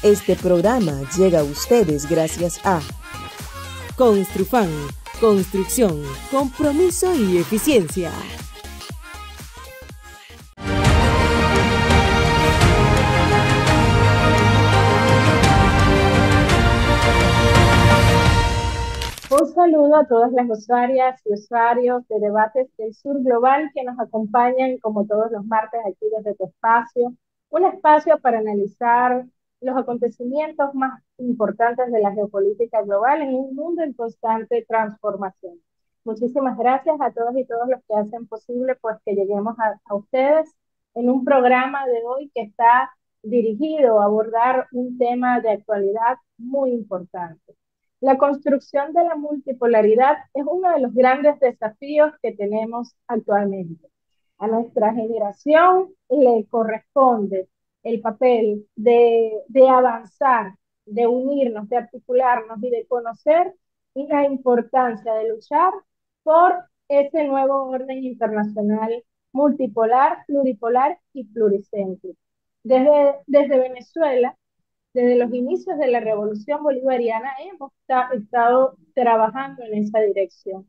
Este programa llega a ustedes gracias a Construfan, construcción, compromiso y eficiencia. Un saludo a todas las usuarias y usuarios de Debates del Sur Global que nos acompañan como todos los martes aquí desde tu espacio, un espacio para analizar los acontecimientos más importantes de la geopolítica global en un mundo en constante transformación. Muchísimas gracias a todos y todos los que hacen posible pues que lleguemos a ustedes en un programa de hoy que está dirigido a abordar un tema de actualidad muy importante. La construcción de la multipolaridad es uno de los grandes desafíos que tenemos actualmente. A nuestra generación le corresponde el papel de avanzar, de unirnos, de articularnos y de conocer la importancia de luchar por ese nuevo orden internacional multipolar, pluripolar y pluricéntrico. Desde Venezuela, desde los inicios de la Revolución Bolivariana hemos estado trabajando en esa dirección.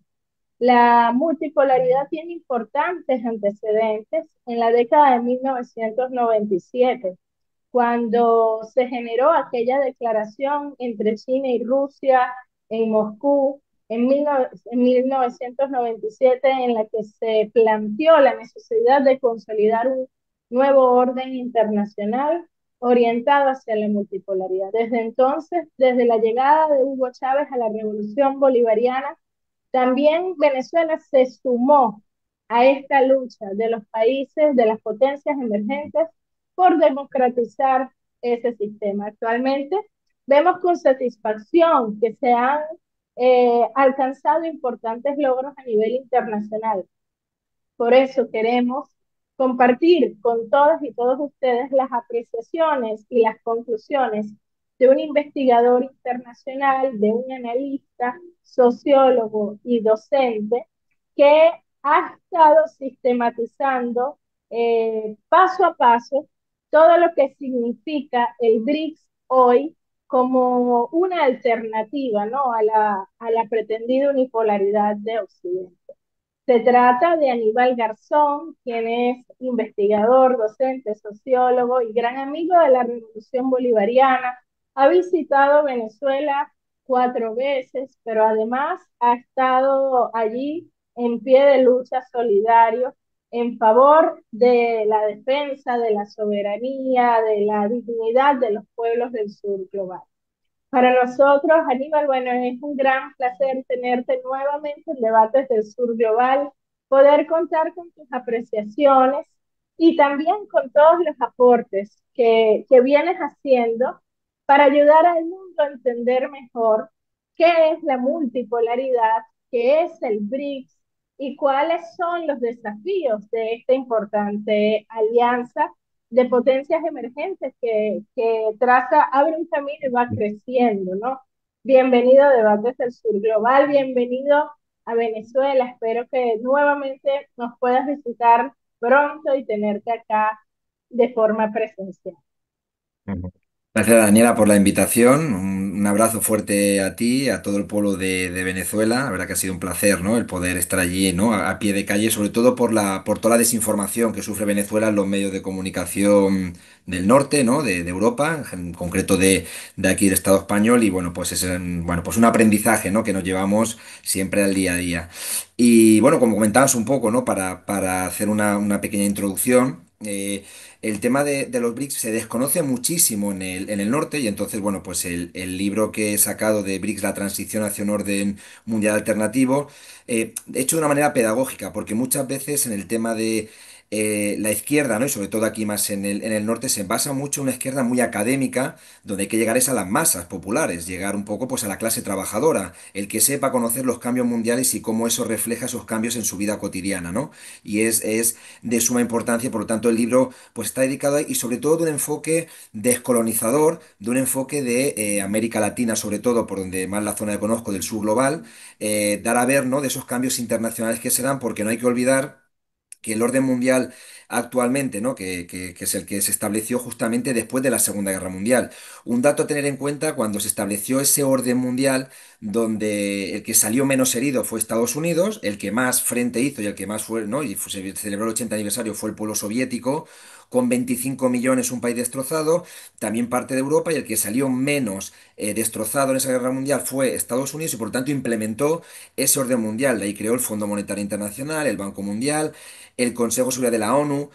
La multipolaridad tiene importantes antecedentes en la década de 1997, cuando se generó aquella declaración entre China y Rusia en Moscú en 1997, en la que se planteó la necesidad de consolidar un nuevo orden internacional orientado hacia la multipolaridad. Desde entonces, desde la llegada de Hugo Chávez a la Revolución Bolivariana, también Venezuela se sumó a esta lucha de los países, de las potencias emergentes, por democratizar ese sistema. Actualmente vemos con satisfacción que se han alcanzado importantes logros a nivel internacional. Por eso queremos compartir con todas y todos ustedes las apreciaciones y las conclusiones de un investigador internacional, de un analista, sociólogo y docente que ha estado sistematizando paso a paso todo lo que significa el BRICS hoy como una alternativa, ¿no?, a la pretendida unipolaridad de Occidente. Se trata de Aníbal Garzón, quien es investigador, docente, sociólogo y gran amigo de la Revolución Bolivariana. Ha visitado Venezuela 4 veces, pero además ha estado allí en pie de lucha solidario en favor de la defensa de la soberanía, de la dignidad de los pueblos del sur global. Para nosotros, Aníbal, bueno, es un gran placer tenerte nuevamente en Debates del Sur Global, poder contar con tus apreciaciones y también con todos los aportes que vienes haciendo para ayudar al mundo a entender mejor qué es la multipolaridad, qué es el BRICS y cuáles son los desafíos de esta importante alianza de potencias emergentes que traza, abre un camino y va creciendo, ¿no? Bienvenido a Debates del Sur Global, bienvenido a Venezuela. Espero que nuevamente nos puedas visitar pronto y tenerte acá de forma presencial. Ujú. Gracias, Daniela, por la invitación. Un abrazo fuerte a ti, a todo el pueblo de Venezuela. La verdad que ha sido un placer, ¿no? El poder estar allí, ¿no? A pie de calle, sobre todo por toda la desinformación que sufre Venezuela en los medios de comunicación del norte, ¿no? De Europa, en concreto de aquí del Estado español. Y bueno, pues es bueno, pues un aprendizaje, ¿no? Que nos llevamos siempre al día a día. Y bueno, como comentabas un poco, ¿no? Para hacer una pequeña introducción. El tema de los BRICS se desconoce muchísimo en el norte y entonces, bueno, pues el libro que he sacado de BRICS, la transición hacia un orden mundial alternativo, hecho de una manera pedagógica, porque muchas veces en el tema de la izquierda, ¿no? Y sobre todo aquí más en el norte, se basa mucho en una izquierda muy académica, donde hay que llegar es a las masas populares, llegar un poco pues a la clase trabajadora, el que sepa conocer los cambios mundiales y cómo eso refleja esos cambios en su vida cotidiana, ¿no? Y es de suma importancia, por lo tanto el libro pues está dedicado y sobre todo de un enfoque descolonizador, de un enfoque de América Latina, sobre todo por donde más la zona que conozco del sur global, dar a ver, ¿no? De esos cambios internacionales que se dan, porque no hay que olvidar que el orden mundial actualmente, ¿no? Que es el que se estableció justamente después de la Segunda Guerra Mundial. Un dato a tener en cuenta cuando se estableció ese orden mundial, donde el que salió menos herido fue Estados Unidos, el que más frente hizo y el que más fue, ¿no? Se celebró el 80 aniversario fue el pueblo soviético, con 25 millones, un país destrozado, también parte de Europa, y el que salió menos destrozado en esa guerra mundial fue Estados Unidos y por tanto implementó ese orden mundial. De ahí creó el Fondo Monetario Internacional, el Banco Mundial, el Consejo de Seguridad de la ONU,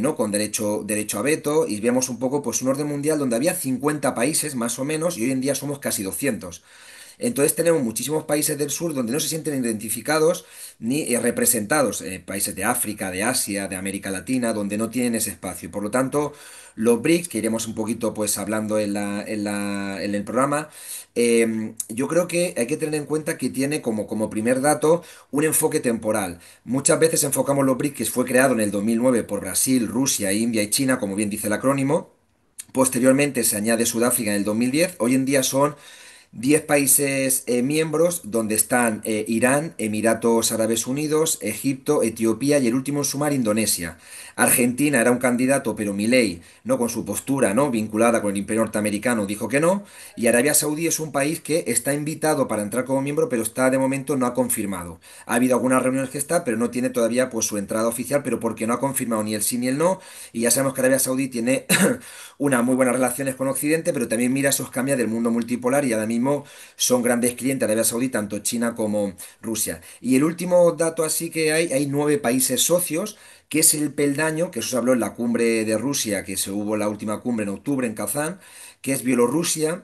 ¿no? Con derecho a veto, y vemos un poco pues un orden mundial donde había 50 países más o menos y hoy en día somos casi 200. Entonces tenemos muchísimos países del sur donde no se sienten identificados ni representados, países de África, de Asia, de América Latina, donde no tienen ese espacio. Por lo tanto, los BRICS, que iremos un poquito pues hablando en el programa, yo creo que hay que tener en cuenta que tiene como primer dato un enfoque temporal. Muchas veces enfocamos los BRICS, que fue creado en el 2009 por Brasil, Rusia, India y China, como bien dice el acrónimo. Posteriormente se añade Sudáfrica en el 2010. Hoy en día son 10 países miembros donde están Irán, Emiratos Árabes Unidos, Egipto, Etiopía y el último en sumar Indonesia. Argentina era un candidato, pero Milei, no con su postura, no vinculada con el Imperio norteamericano, dijo que no. Y Arabia Saudí es un país que está invitado para entrar como miembro, pero está de momento no ha confirmado. Ha habido algunas reuniones que está, pero no tiene todavía pues su entrada oficial, pero porque no ha confirmado ni el sí ni el no. Y ya sabemos que Arabia Saudí tiene unas muy buenas relaciones con Occidente, pero también mira esos cambios del mundo multipolar y ahora mismo son grandes clientes de Arabia Saudí, tanto China como Rusia. Y el último dato así que hay 9 países socios, que es el peldaño, que eso se habló en la cumbre de Rusia, que se hubo la última cumbre en octubre en Kazán, que es Bielorrusia,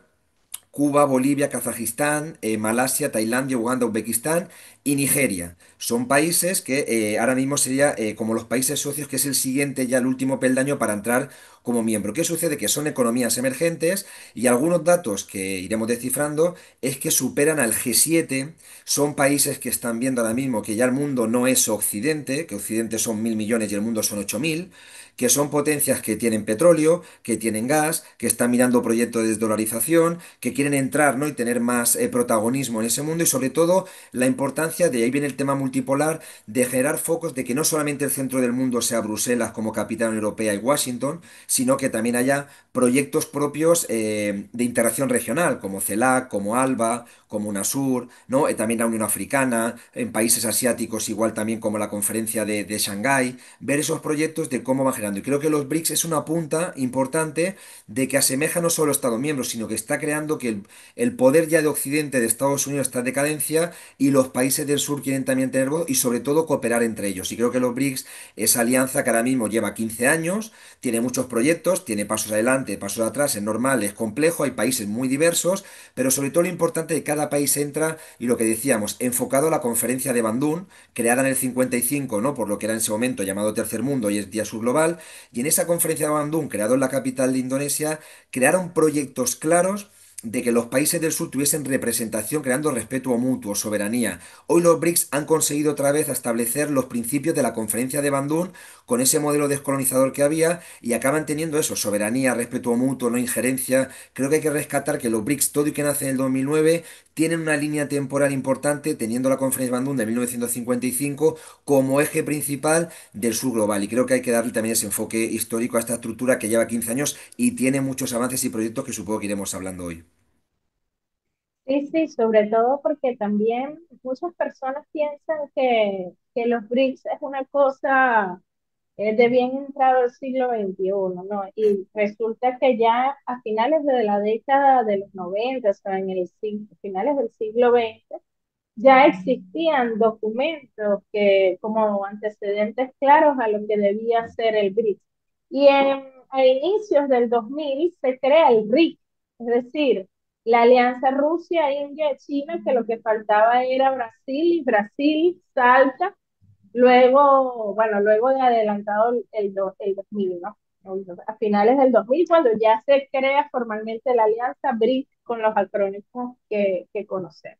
Cuba, Bolivia, Kazajistán, Malasia, Tailandia, Uganda, Uzbekistán y Nigeria. Son países que ahora mismo sería como los países socios, que es el siguiente, ya el último peldaño para entrar como miembro. ¿Qué sucede? Que son economías emergentes y algunos datos que iremos descifrando es que superan al G7. Son países que están viendo ahora mismo que ya el mundo no es Occidente, que Occidente son 1.000 millones y el mundo son 8.000, que son potencias que tienen petróleo, que tienen gas, que están mirando proyectos de desdolarización, que quieren entrar, ¿no? Y tener más protagonismo en ese mundo y sobre todo la importancia de, ahí viene el tema multipolar, de generar focos de que no solamente el centro del mundo sea Bruselas como capital europea y Washington, sino que también haya proyectos propios de integración regional, como CELAC, como ALBA, como UNASUR, ¿no? También la Unión Africana, en países asiáticos igual también como la conferencia de Shanghái, ver esos proyectos de cómo van generando. Y creo que los BRICS es una punta importante de que asemeja no solo a Estados miembros, sino que está creando que el poder ya de Occidente, de Estados Unidos, está en decadencia y los países del sur quieren también tener voz y sobre todo cooperar entre ellos. Y creo que los BRICS, esa alianza que ahora mismo lleva 15 años, tiene muchos proyectos, tiene pasos adelante, pasos atrás, es normal, es complejo, hay países muy diversos, pero sobre todo lo importante es que cada país entra y lo que decíamos, enfocado a la conferencia de Bandung, creada en el 55, ¿no? Por lo que era en ese momento llamado Tercer Mundo y es Día Sur Global, y en esa conferencia de Bandung, creado en la capital de Indonesia, crearon proyectos claros de que los países del sur tuviesen representación creando respeto mutuo, soberanía. Hoy los BRICS han conseguido otra vez establecer los principios de la conferencia de Bandung con ese modelo descolonizador que había y acaban teniendo eso, soberanía, respeto mutuo, no injerencia. Creo que hay que rescatar que los BRICS, todo y que nace en el 2009, tienen una línea temporal importante, teniendo la conferencia de Bandung de 1955 como eje principal del sur global. Y creo que hay que darle también ese enfoque histórico a esta estructura que lleva 15 años y tiene muchos avances y proyectos que supongo que iremos hablando hoy. Sí, sí, sobre todo porque también muchas personas piensan que los BRICS es una cosa de bien entrado el siglo XXI, ¿no? Y resulta que ya a finales de la década de los 90, o sea, finales del siglo XX, ya existían documentos que como antecedentes claros a lo que debía ser el BRICS. Y a inicios del 2000 se crea el RIC, es decir, la alianza Rusia, India y China, que lo que faltaba era Brasil, y Brasil salta luego, bueno, luego de adelantado el 2000, ¿no? A finales del 2000, cuando ya se crea formalmente la alianza BRICS con los acrónimos que conocemos.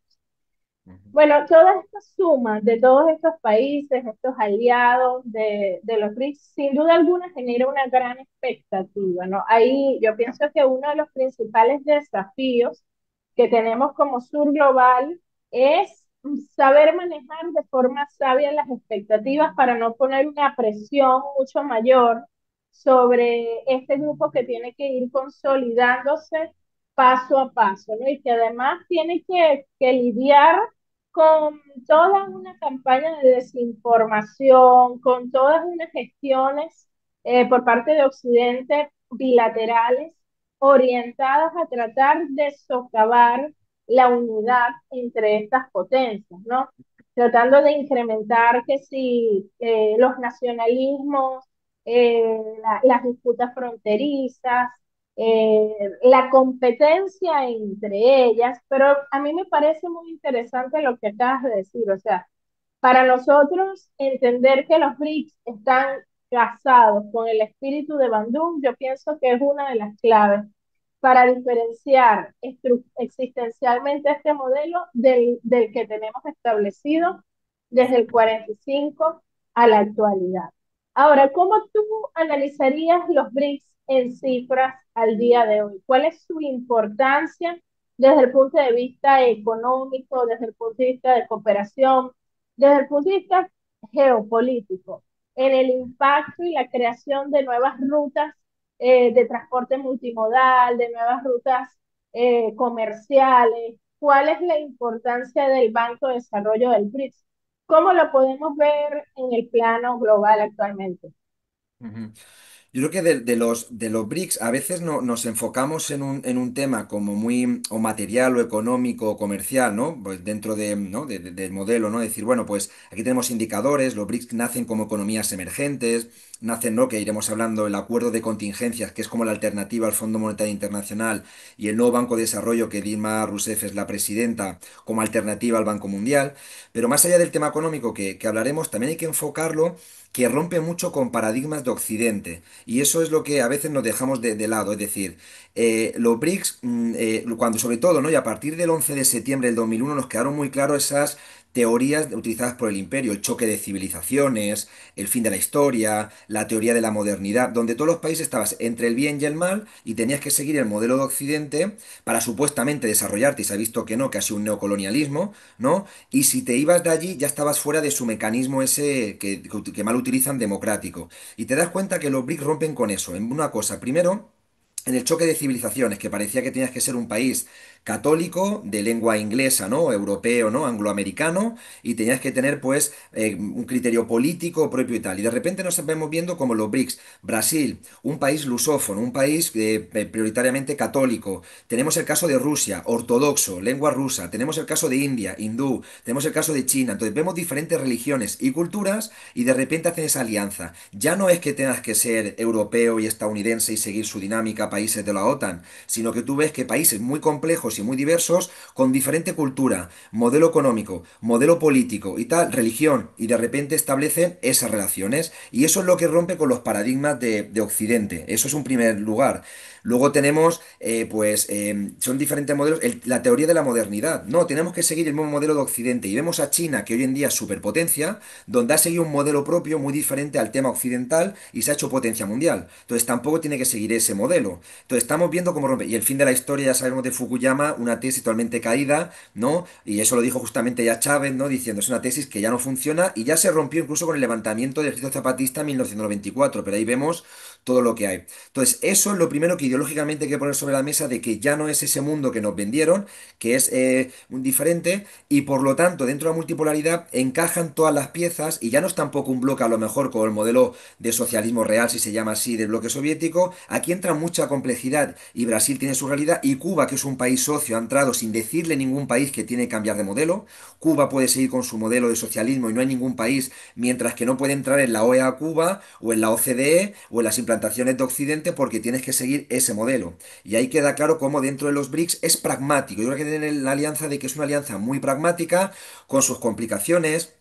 Ujú. Bueno, toda esta suma de todos estos países, estos aliados de los BRICS, sin duda alguna genera una gran expectativa, ¿no? Ahí yo pienso que uno de los principales desafíos que tenemos como sur global es saber manejar de forma sabia las expectativas para no poner una presión mucho mayor sobre este grupo que tiene que ir consolidándose paso a paso, ¿no? Y que además tiene que lidiar con toda una campaña de desinformación, con todas unas gestiones por parte de Occidente bilaterales orientadas a tratar de socavar la unidad entre estas potencias, ¿no? Tratando de incrementar que si los nacionalismos, las disputas fronterizas, la competencia entre ellas, pero a mí me parece muy interesante lo que acabas de decir, o sea, para nosotros entender que los BRICS están casados con el espíritu de Bandung, yo pienso que es una de las claves para diferenciar existencialmente este modelo del que tenemos establecido desde el 45 a la actualidad. Ahora, ¿cómo tú analizarías los BRICS en cifras al día de hoy? ¿Cuál es su importancia desde el punto de vista económico, desde el punto de vista de cooperación, desde el punto de vista geopolítico, en el impacto y la creación de nuevas rutas de transporte multimodal, de nuevas rutas comerciales? ¿Cuál es la importancia del Banco de Desarrollo del BRICS? ¿Cómo lo podemos ver en el plano global actualmente? Ujú. Yo creo que de los BRICS a veces nos enfocamos en un tema como muy o material o económico o comercial, ¿no? Pues dentro ¿no? del modelo, ¿no? Decir, bueno, pues aquí tenemos indicadores, los BRICS nacen como economías emergentes, nacen, ¿no? Que iremos hablando el acuerdo de contingencias, que es como la alternativa al Fondo Monetario Internacional, y el nuevo Banco de Desarrollo, que Dilma Rousseff es la presidenta, como alternativa al Banco Mundial. Pero más allá del tema económico que hablaremos, también hay que enfocarlo que rompe mucho con paradigmas de Occidente. Y eso es lo que a veces nos dejamos de lado. Es decir, los BRICS, cuando sobre todo, ¿no? Y a partir del 11 de septiembre del 2001 nos quedaron muy claros esas teorías utilizadas por el imperio, el choque de civilizaciones, el fin de la historia, la teoría de la modernidad, donde todos los países estabas entre el bien y el mal y tenías que seguir el modelo de Occidente para supuestamente desarrollarte, y se ha visto que no, que ha sido un neocolonialismo, ¿no? Y si te ibas de allí ya estabas fuera de su mecanismo ese que mal utilizan democrático. Y te das cuenta que los BRICS rompen con eso, en una cosa. Primero, en el choque de civilizaciones, que parecía que tenías que ser un país católico, de lengua inglesa, ¿no? Europeo, ¿no? Angloamericano, y tenías que tener, pues, un criterio político propio y tal. Y de repente nos vemos viendo como los BRICS. Brasil, un país lusófono, un país prioritariamente católico. Tenemos el caso de Rusia, ortodoxo, lengua rusa. Tenemos el caso de India, hindú. Tenemos el caso de China. Entonces vemos diferentes religiones y culturas y de repente hacen esa alianza. Ya no es que tengas que ser europeo y estadounidense y seguir su dinámica países de la OTAN, sino que tú ves que países muy complejos y muy diversos, con diferente cultura, modelo económico, modelo político y tal, religión, y de repente establecen esas relaciones. Y eso es lo que rompe con los paradigmas de Occidente. Eso es un primer lugar. Luego tenemos, son diferentes modelos, la teoría de la modernidad. No, tenemos que seguir el mismo modelo de Occidente. Y vemos a China, que hoy en día es superpotencia, donde ha seguido un modelo propio muy diferente al tema occidental y se ha hecho potencia mundial. Entonces tampoco tiene que seguir ese modelo. Entonces estamos viendo cómo rompe. Y el fin de la historia, ya sabemos de Fukuyama, una tesis totalmente caída, ¿no? Y eso lo dijo justamente ya Chávez, ¿no? Diciendo, es una tesis que ya no funciona y ya se rompió incluso con el levantamiento del ejército zapatista en 1994, pero ahí vemos todo lo que hay. Entonces, eso es lo primero que ideológicamente hay que poner sobre la mesa de que ya no es ese mundo que nos vendieron, que es un diferente, y por lo tanto, dentro de la multipolaridad encajan todas las piezas y ya no es tampoco un bloque a lo mejor como el modelo de socialismo real, si se llama así, del bloque soviético. Aquí entra mucha complejidad y Brasil tiene su realidad y Cuba, que es un país socio, ha entrado sin decirle a ningún país que tiene que cambiar de modelo. Cuba puede seguir con su modelo de socialismo y no hay ningún país, mientras que no puede entrar en la OEA Cuba o en la OCDE o en las implantaciones de Occidente porque tienes que seguir ese modelo. Y ahí queda claro cómo dentro de los BRICS es pragmático. Yo creo que tienen la alianza de que es una alianza muy pragmática, con sus complicaciones.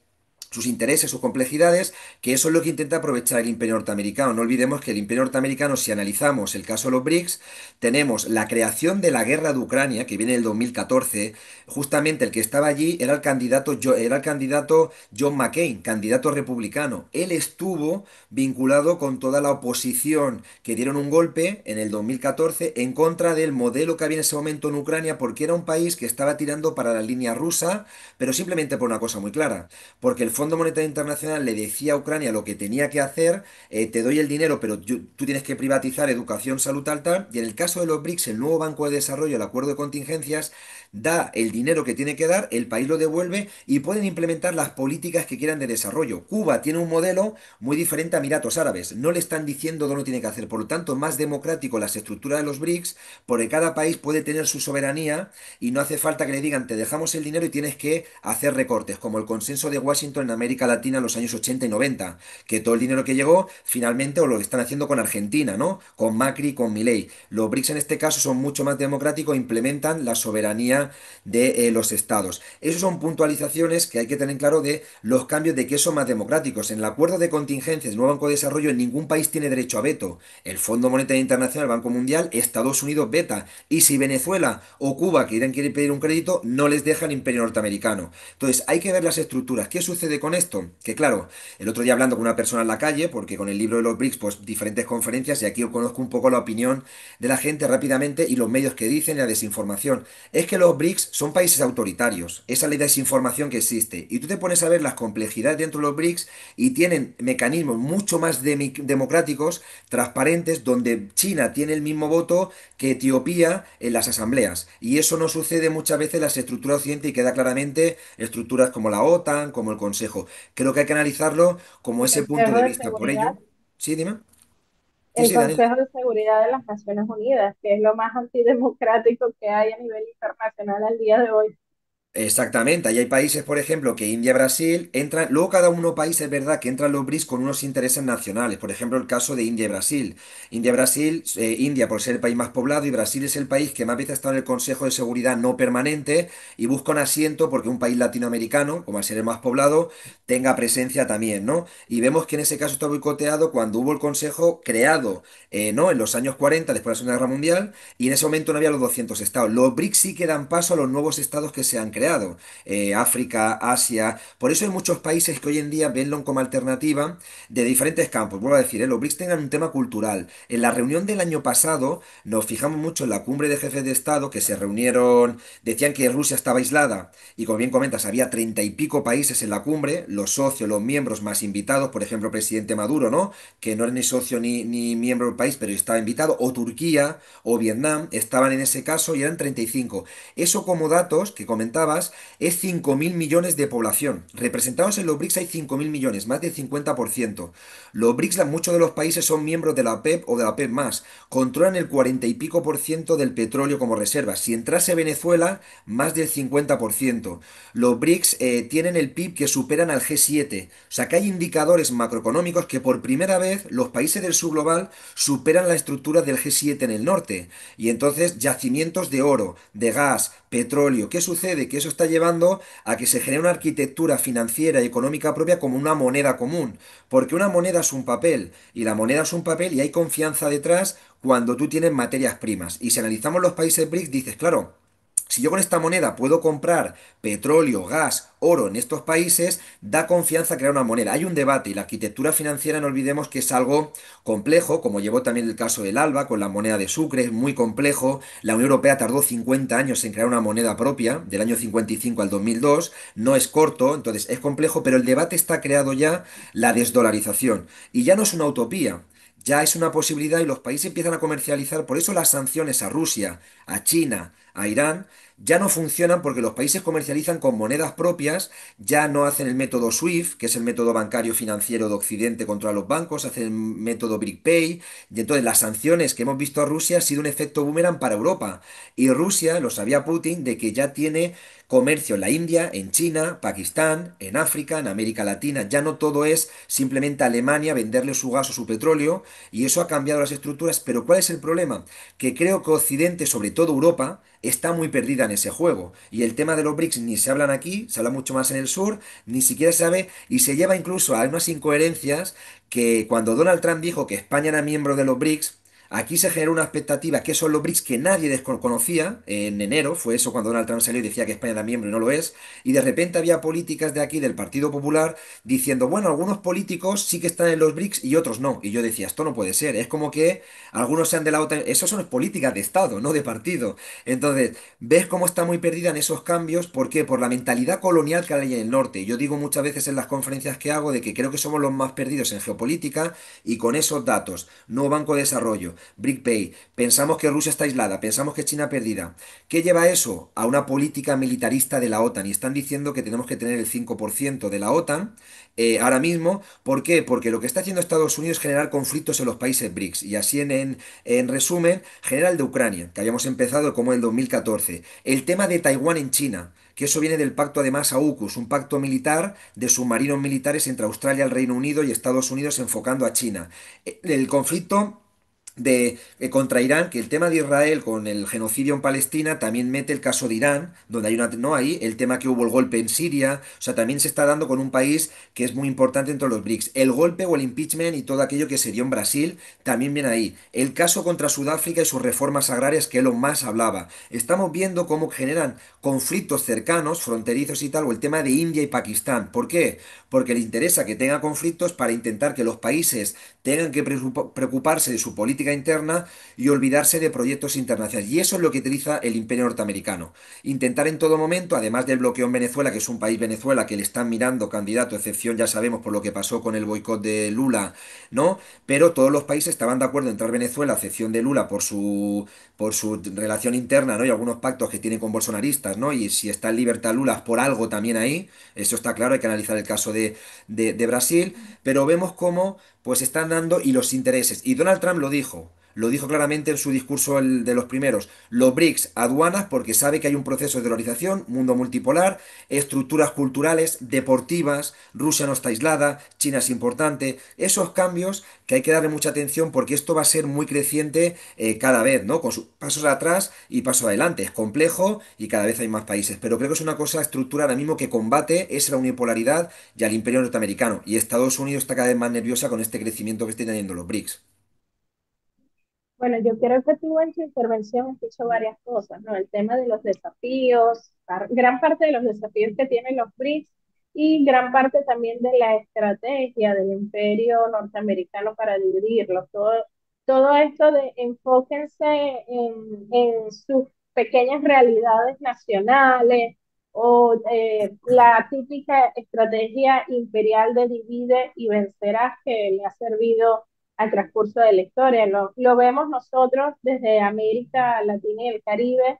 sus intereses, sus complejidades, que eso es lo que intenta aprovechar el imperio norteamericano. No olvidemos que el imperio norteamericano, si analizamos el caso de los BRICS, tenemos la creación de la guerra de Ucrania, que viene en el 2014. Justamente el que estaba allí era el candidato John McCain, candidato republicano. Él estuvo vinculado con toda la oposición que dieron un golpe en el 2014 en contra del modelo que había en ese momento en Ucrania, porque era un país que estaba tirando para la línea rusa, pero simplemente por una cosa muy clara, porque el Fondo Monetario Internacional le decía a Ucrania lo que tenía que hacer, te doy el dinero, pero tú tienes que privatizar educación, salud, tal, tal, y en el caso de los BRICS, el nuevo Banco de Desarrollo, el acuerdo de contingencias, da el dinero que tiene que dar, el país lo devuelve y pueden implementar las políticas que quieran de desarrollo. Cuba tiene un modelo muy diferente a Emiratos Árabes. No le están diciendo dónde tiene que hacer. Por lo tanto, más democrático las estructuras de los BRICS, porque cada país puede tener su soberanía y no hace falta que le digan, te dejamos el dinero y tienes que hacer recortes, como el consenso de Washington en América Latina en los años 80 y 90, que todo el dinero que llegó, finalmente, o lo que están haciendo con Argentina, ¿no? Con Macri, con Milei. Los BRICS en este caso son mucho más democráticos, implementan la soberanía de los estados. Esas son puntualizaciones que hay que tener claro de los cambios de que son más democráticos. En el acuerdo de contingencias, nuevo Banco de Desarrollo, ningún país tiene derecho a veto. El Fondo Monetario Internacional, el Banco Mundial, Estados Unidos veta. Y si Venezuela o Cuba quieren pedir un crédito, no les deja el imperio norteamericano. Entonces, hay que ver las estructuras. ¿Qué sucede con esto? Que claro, el otro día hablando con una persona en la calle, porque con el libro de los BRICS, pues diferentes conferencias, y aquí yo conozco un poco la opinión de la gente rápidamente y los medios que dicen y la desinformación. Es que los BRICS son países autoritarios. Esa es la desinformación que existe. Y tú te pones a ver las complejidades dentro de los BRICS y tienen mecanismos mucho más democráticos, transparentes, donde China tiene el mismo voto que Etiopía en las asambleas. Y eso no sucede muchas veces en las estructuras occidentales y queda claramente estructuras como la OTAN, como el Consejo. Creo que hay que analizarlo como El ese punto Consejo de de vista. Por Seguridad, ello, sí, dime. Sí, el sí, Daniel. Consejo de Seguridad de las Naciones Unidas, que es lo más antidemocrático que hay a nivel internacional al día de hoy. Exactamente, ahí hay países, por ejemplo, que India, Brasil, entran, luego cada uno país es verdad que entran los BRICS con unos intereses nacionales, por ejemplo, el caso de India y Brasil. India, Brasil, India por ser el país más poblado y Brasil es el país que más veces ha estado en el Consejo de Seguridad no permanente y busca un asiento porque un país latinoamericano, como al ser el más poblado, tenga presencia también, ¿no? Y vemos que en ese caso está boicoteado cuando hubo el Consejo creado, ¿no? En los años 40, después de la Segunda Guerra Mundial, y en ese momento no había los 200 estados. Los BRICS sí que dan paso a los nuevos estados que se han creado. África, Asia. Por eso hay muchos países que hoy en día venlo como alternativa de diferentes campos. Vuelvo a decir, los BRICS tengan un tema cultural. En la reunión del año pasado nos fijamos mucho en la cumbre de jefes de Estado que se reunieron, decían que Rusia estaba aislada y como bien comentas, había 30 y pico países en la cumbre, los socios, los miembros más invitados, por ejemplo, el presidente Maduro, ¿no? Que no era ni socio ni miembro del país, pero estaba invitado, o Turquía o Vietnam estaban en ese caso y eran 35. Eso como datos que comentabas es 5.000 millones de población. Representados en los BRICS hay 5.000 millones, más del 50%. Los BRICS, muchos de los países son miembros de la OPEP o de la OPEP más. Controlan el 40 y pico por ciento del petróleo como reserva. Si entrase Venezuela, más del 50%. Los BRICS tienen el PIB que superan al G7. O sea que hay indicadores macroeconómicos que por primera vez los países del sur global superan la estructura del G7 en el norte. Y entonces yacimientos de oro, de gas, petróleo. ¿Qué sucede? Que eso está llevando a que se genere una arquitectura financiera y económica propia como una moneda común. Porque una moneda es un papel y la moneda es un papel y hay confianza detrás cuando tú tienes materias primas. Y si analizamos los países BRICS, dices, claro, si yo con esta moneda puedo comprar petróleo, gas, oro en estos países, da confianza crear una moneda. Hay un debate y la arquitectura financiera no olvidemos que es algo complejo, como llevó también el caso del ALBA con la moneda de Sucre, es muy complejo. La Unión Europea tardó 50 años en crear una moneda propia, del año 55 al 2002, no es corto, entonces es complejo, pero el debate está creado ya, la desdolarización. Y ya no es una utopía. Ya es una posibilidad y los países empiezan a comercializar. Por eso las sanciones a Rusia, a China, a Irán, ya no funcionan porque los países comercializan con monedas propias, ya no hacen el método SWIFT, que es el método bancario financiero de Occidente contra los bancos, hacen el método BRICPay, y entonces las sanciones que hemos visto a Rusia han sido un efecto boomerang para Europa. Y Rusia, lo sabía Putin, de que ya tiene comercio en la India, en China, Pakistán, en África, en América Latina. Ya no todo es simplemente Alemania venderle su gas o su petróleo, y eso ha cambiado las estructuras. Pero ¿cuál es el problema? Que creo que Occidente, sobre todo Europa, está muy perdida juegan ese juego. Y el tema de los BRICS ni se hablan aquí, se habla mucho más en el sur, ni siquiera se sabe, y se lleva incluso a unas incoherencias que cuando Donald Trump dijo que España era miembro de los BRICS, aquí se generó una expectativa que son los BRICS que nadie desconocía en enero, fue eso cuando Donald Trump salió y decía que España era miembro y no lo es, y de repente había políticas de aquí del Partido Popular diciendo, bueno, algunos políticos sí que están en los BRICS y otros no. Y yo decía, esto no puede ser, es como que algunos sean de la OTAN, eso son políticas de Estado, no de partido. Entonces, ves cómo está muy perdida en esos cambios, ¿por qué? Por la mentalidad colonial que hay en el norte. Yo digo muchas veces en las conferencias que hago de que creo que somos los más perdidos en geopolítica y con esos datos, nuevo Banco de Desarrollo, BRICPay, pensamos que Rusia está aislada, pensamos que China perdida. ¿Qué lleva eso? A una política militarista de la OTAN y están diciendo que tenemos que tener el 5% de la OTAN ahora mismo. ¿Por qué? Porque lo que está haciendo Estados Unidos es generar conflictos en los países BRICS y así en resumen, genera el de Ucrania, que habíamos empezado como el 2014. El tema de Taiwán en China, que eso viene del pacto además AUKUS, un pacto militar de submarinos militares entre Australia, el Reino Unido y Estados Unidos enfocando a China. El conflicto contra Irán, que el tema de Israel con el genocidio en Palestina también mete el caso de Irán, donde hay una, no ahí, el tema que hubo el golpe en Siria, o sea, también se está dando con un país que es muy importante entre los BRICS. El golpe o el impeachment y todo aquello que se dio en Brasil también viene ahí. El caso contra Sudáfrica y sus reformas agrarias que Elon Musk hablaba. Estamos viendo cómo generan conflictos cercanos, fronterizos y tal, o el tema de India y Pakistán. ¿Por qué? Porque le interesa que tenga conflictos para intentar que los países tengan que preocuparse de su política interna y olvidarse de proyectos internacionales. Y eso es lo que utiliza el imperio norteamericano. Intentar en todo momento, además del bloqueo en Venezuela, que es un país Venezuela que le están mirando candidato, excepción ya sabemos por lo que pasó con el boicot de Lula, ¿no? Pero todos los países estaban de acuerdo en entrar Venezuela, a excepción de Lula, por su relación interna, ¿no? Y algunos pactos que tiene con bolsonaristas, ¿no? Y si está en libertad Lula, por algo también ahí, eso está claro, hay que analizar el caso de Brasil, pero vemos cómo pues están dando y los intereses. Y Donald Trump lo dijo claramente en su discurso de los primeros. Los BRICS, aduanas, porque sabe que hay un proceso de dolarización, mundo multipolar, estructuras culturales, deportivas, Rusia no está aislada, China es importante. Esos cambios que hay que darle mucha atención porque esto va a ser muy creciente cada vez, ¿no? Con sus pasos atrás y pasos adelante. Es complejo y cada vez hay más países. Pero creo que es una cosa estructural ahora mismo que combate es la unipolaridad y al imperio norteamericano. Y Estados Unidos está cada vez más nerviosa con este crecimiento que están teniendo los BRICS. Bueno, yo creo que tú en tu intervención has dicho varias cosas, ¿no? El tema de los desafíos, gran parte de los desafíos que tienen los BRICS y gran parte también de la estrategia del imperio norteamericano para dividirlos. Todo esto de enfóquense en sus pequeñas realidades nacionales o la típica estrategia imperial de divide y vencerás que le ha servido al transcurso de la historia. Lo vemos nosotros desde América Latina y el Caribe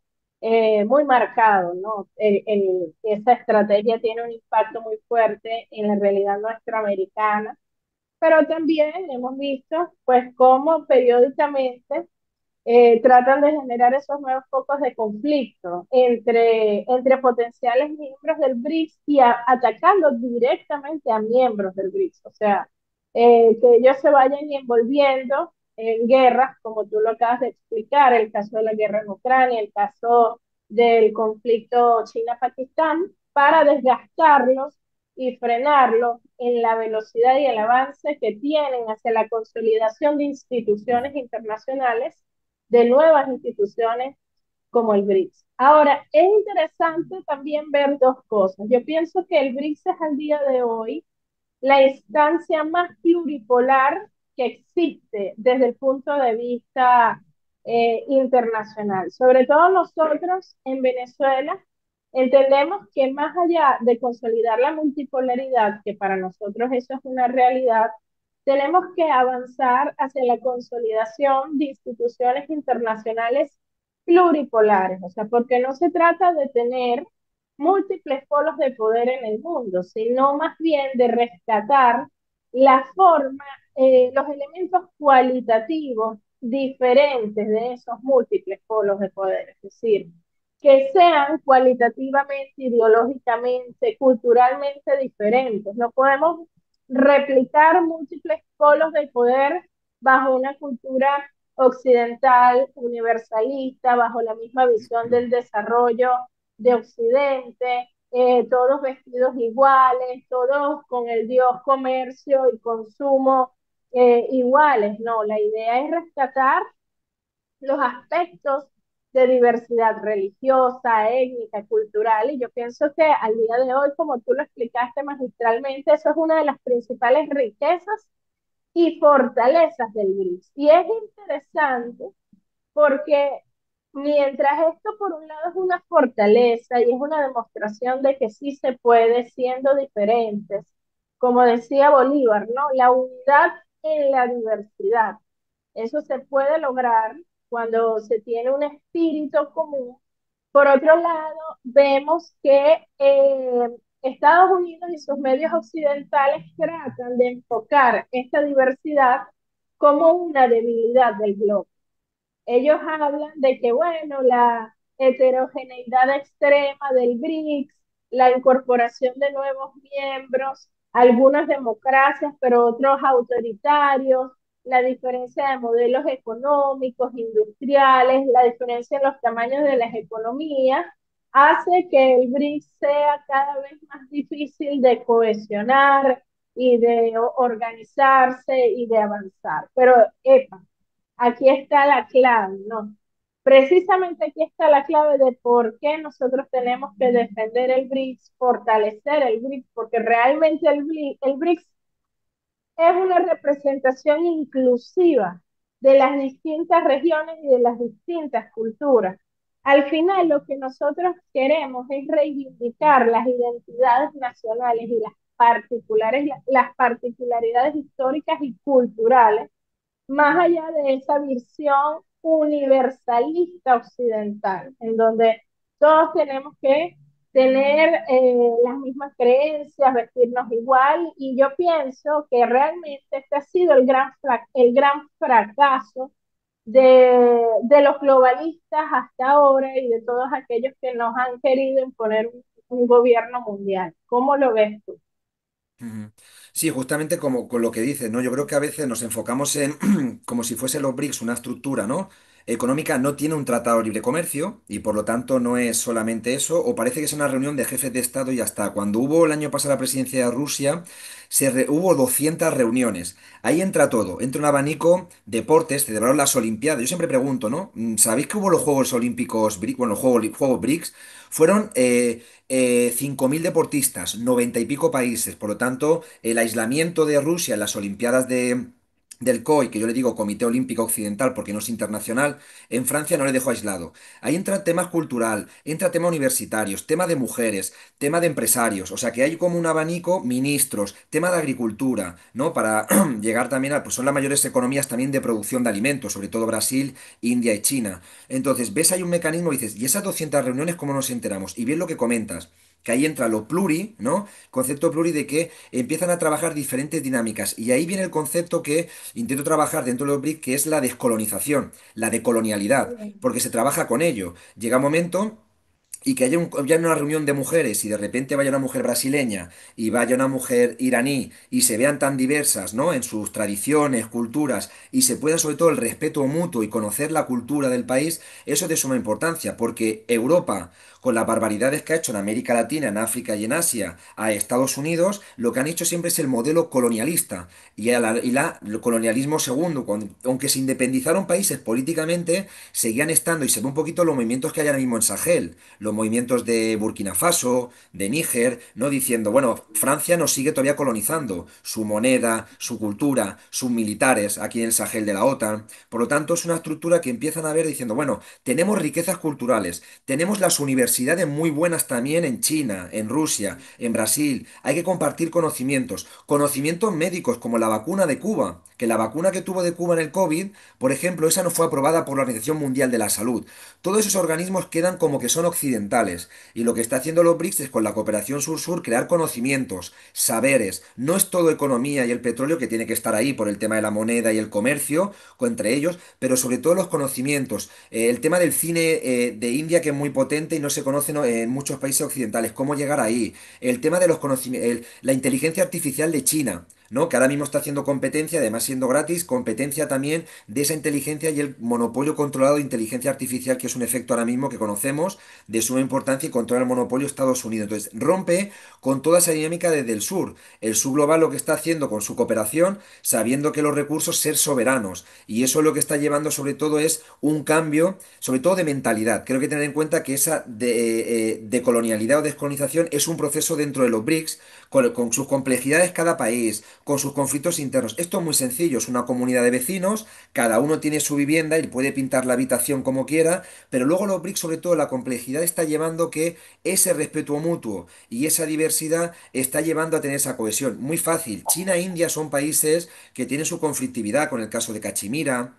muy marcado, ¿no? Esa estrategia tiene un impacto muy fuerte en la realidad nuestroamericana, pero también hemos visto, pues, cómo periódicamente tratan de generar esos nuevos focos de conflicto entre potenciales miembros del BRICS y atacando directamente a miembros del BRICS. O sea, que ellos se vayan envolviendo en guerras, como tú lo acabas de explicar, el caso de la guerra en Ucrania, el caso del conflicto China-Pakistán, para desgastarlos y frenarlos en la velocidad y el avance que tienen hacia la consolidación de instituciones internacionales, de nuevas instituciones como el BRICS. Ahora, es interesante también ver dos cosas. Yo pienso que el BRICS es al día de hoy la instancia más pluripolar que existe desde el punto de vista internacional. Sobre todo nosotros en Venezuela entendemos que más allá de consolidar la multipolaridad, que para nosotros eso es una realidad, tenemos que avanzar hacia la consolidación de instituciones internacionales pluripolares, o sea, porque no se trata de tener múltiples polos de poder en el mundo, sino más bien de rescatar la forma, los elementos cualitativos diferentes de esos múltiples polos de poder, es decir, que sean cualitativamente, ideológicamente, culturalmente diferentes. No podemos replicar múltiples polos de poder bajo una cultura occidental, universalista, bajo la misma visión del desarrollo de Occidente, todos vestidos iguales, todos con el Dios comercio y consumo iguales. No, la idea es rescatar los aspectos de diversidad religiosa, étnica, cultural, y yo pienso que al día de hoy, como tú lo explicaste magistralmente, eso es una de las principales riquezas y fortalezas del BRICS. Y es interesante porque mientras esto por un lado es una fortaleza y es una demostración de que sí se puede siendo diferentes, como decía Bolívar, ¿no? La unidad en la diversidad. Eso se puede lograr cuando se tiene un espíritu común. Por otro lado, vemos que Estados Unidos y sus medios occidentales tratan de enfocar esta diversidad como una debilidad del globo. Ellos hablan de que, bueno, la heterogeneidad extrema del BRICS, la incorporación de nuevos miembros, algunas democracias, pero otros autoritarios, la diferencia de modelos económicos, industriales, la diferencia en los tamaños de las economías, hace que el BRICS sea cada vez más difícil de cohesionar y de organizarse y de avanzar. Pero, epa, aquí está la clave, ¿no? Precisamente aquí está la clave de por qué nosotros tenemos que defender el BRICS, fortalecer el BRICS, porque realmente el BRICS es una representación inclusiva de las distintas regiones y de las distintas culturas. Al final, lo que nosotros queremos es reivindicar las identidades nacionales y las particularidades históricas y culturales más allá de esa visión universalista occidental, en donde todos tenemos que tener las mismas creencias, vestirnos igual, y yo pienso que realmente este ha sido el gran fracaso de los globalistas hasta ahora y de todos aquellos que nos han querido imponer un gobierno mundial. ¿Cómo lo ves tú? Ujú. Sí, justamente como con lo que dices, ¿no? Yo creo que a veces nos enfocamos en como si fuese los BRICS una estructura, ¿no? Económica, no tiene un tratado de libre comercio y por lo tanto no es solamente eso, o parece que es una reunión de jefes de Estado y ya está. Cuando hubo el año pasado la presidencia de Rusia, hubo 200 reuniones. Ahí entra todo, entra un abanico, deportes, celebraron las Olimpiadas. Yo siempre pregunto, ¿no? ¿Sabéis que hubo los Juegos Olímpicos BRICS? Bueno, los Juegos BRICS fueron 5.000 deportistas, 90 y pico países. Por lo tanto, el aislamiento de Rusia en las Olimpiadas del COI, que yo le digo Comité Olímpico Occidental porque no es internacional, en Francia no le dejó aislado. Ahí entra tema cultural, entra tema universitarios, tema de mujeres, tema de empresarios, o sea que hay como un abanico, ministros, tema de agricultura, ¿no? Para llegar también a, pues son las mayores economías también de producción de alimentos, sobre todo Brasil, India y China. Entonces, ves hay un mecanismo y dices, ¿y esas 200 reuniones cómo nos enteramos? Y bien lo que comentas, que ahí entra lo pluri, ¿no? Concepto pluri de que empiezan a trabajar diferentes dinámicas. Y ahí viene el concepto que intento trabajar dentro de los BRIC, que es la descolonización, la decolonialidad, porque se trabaja con ello. Llega un momento y que haya una reunión de mujeres y de repente vaya una mujer brasileña y vaya una mujer iraní y se vean tan diversas, ¿no? En sus tradiciones, culturas y se pueda sobre todo el respeto mutuo y conocer la cultura del país, eso es de suma importancia porque Europa, con las barbaridades que ha hecho en América Latina, en África y en Asia, a Estados Unidos, lo que han hecho siempre es el modelo colonialista el colonialismo segundo, aunque se independizaron países políticamente, seguían estando y se ve un poquito los movimientos que hay ahora mismo en Sahel, los movimientos de Burkina Faso, de Níger, no diciendo, bueno, Francia nos sigue todavía colonizando, su moneda, su cultura, sus militares aquí en el Sahel de la OTAN. Por lo tanto, es una estructura que empiezan a ver diciendo, bueno, tenemos riquezas culturales, tenemos las universidades muy buenas también en China, en Rusia, en Brasil, hay que compartir conocimientos, conocimientos médicos como la vacuna de Cuba, que la vacuna que tuvo de Cuba en el COVID, por ejemplo, esa no fue aprobada por la Organización Mundial de la Salud. Todos esos organismos quedan como que son occidentales y lo que está haciendo los BRICS es con la cooperación sur-sur crear conocimientos, saberes. No es todo economía y el petróleo que tiene que estar ahí por el tema de la moneda y el comercio entre ellos, pero sobre todo los conocimientos. El tema del cine de India que es muy potente y no se conoce en muchos países occidentales, cómo llegar ahí. El tema de los conocimientos, la inteligencia artificial de China. ¿no? Que ahora mismo está haciendo competencia, además siendo gratis, competencia también de esa inteligencia y el monopolio controlado de inteligencia artificial, que es un efecto ahora mismo que conocemos de suma importancia y controla el monopolio Estados Unidos. Entonces, rompe con toda esa dinámica desde el sur. El sur global lo que está haciendo con su cooperación, sabiendo que los recursos ser soberanos. Y eso lo que está llevando sobre todo es un cambio, sobre todo de mentalidad. Creo que tener en cuenta que esa de colonialidad o descolonización es un proceso dentro de los BRICS, con sus complejidades cada país, con sus conflictos internos. Esto es muy sencillo, es una comunidad de vecinos, cada uno tiene su vivienda y puede pintar la habitación como quiera, pero luego los BRICS, sobre todo la complejidad, está llevando que ese respeto mutuo y esa diversidad está llevando a tener esa cohesión. Muy fácil. China e India son países que tienen su conflictividad, con el caso de Cachemira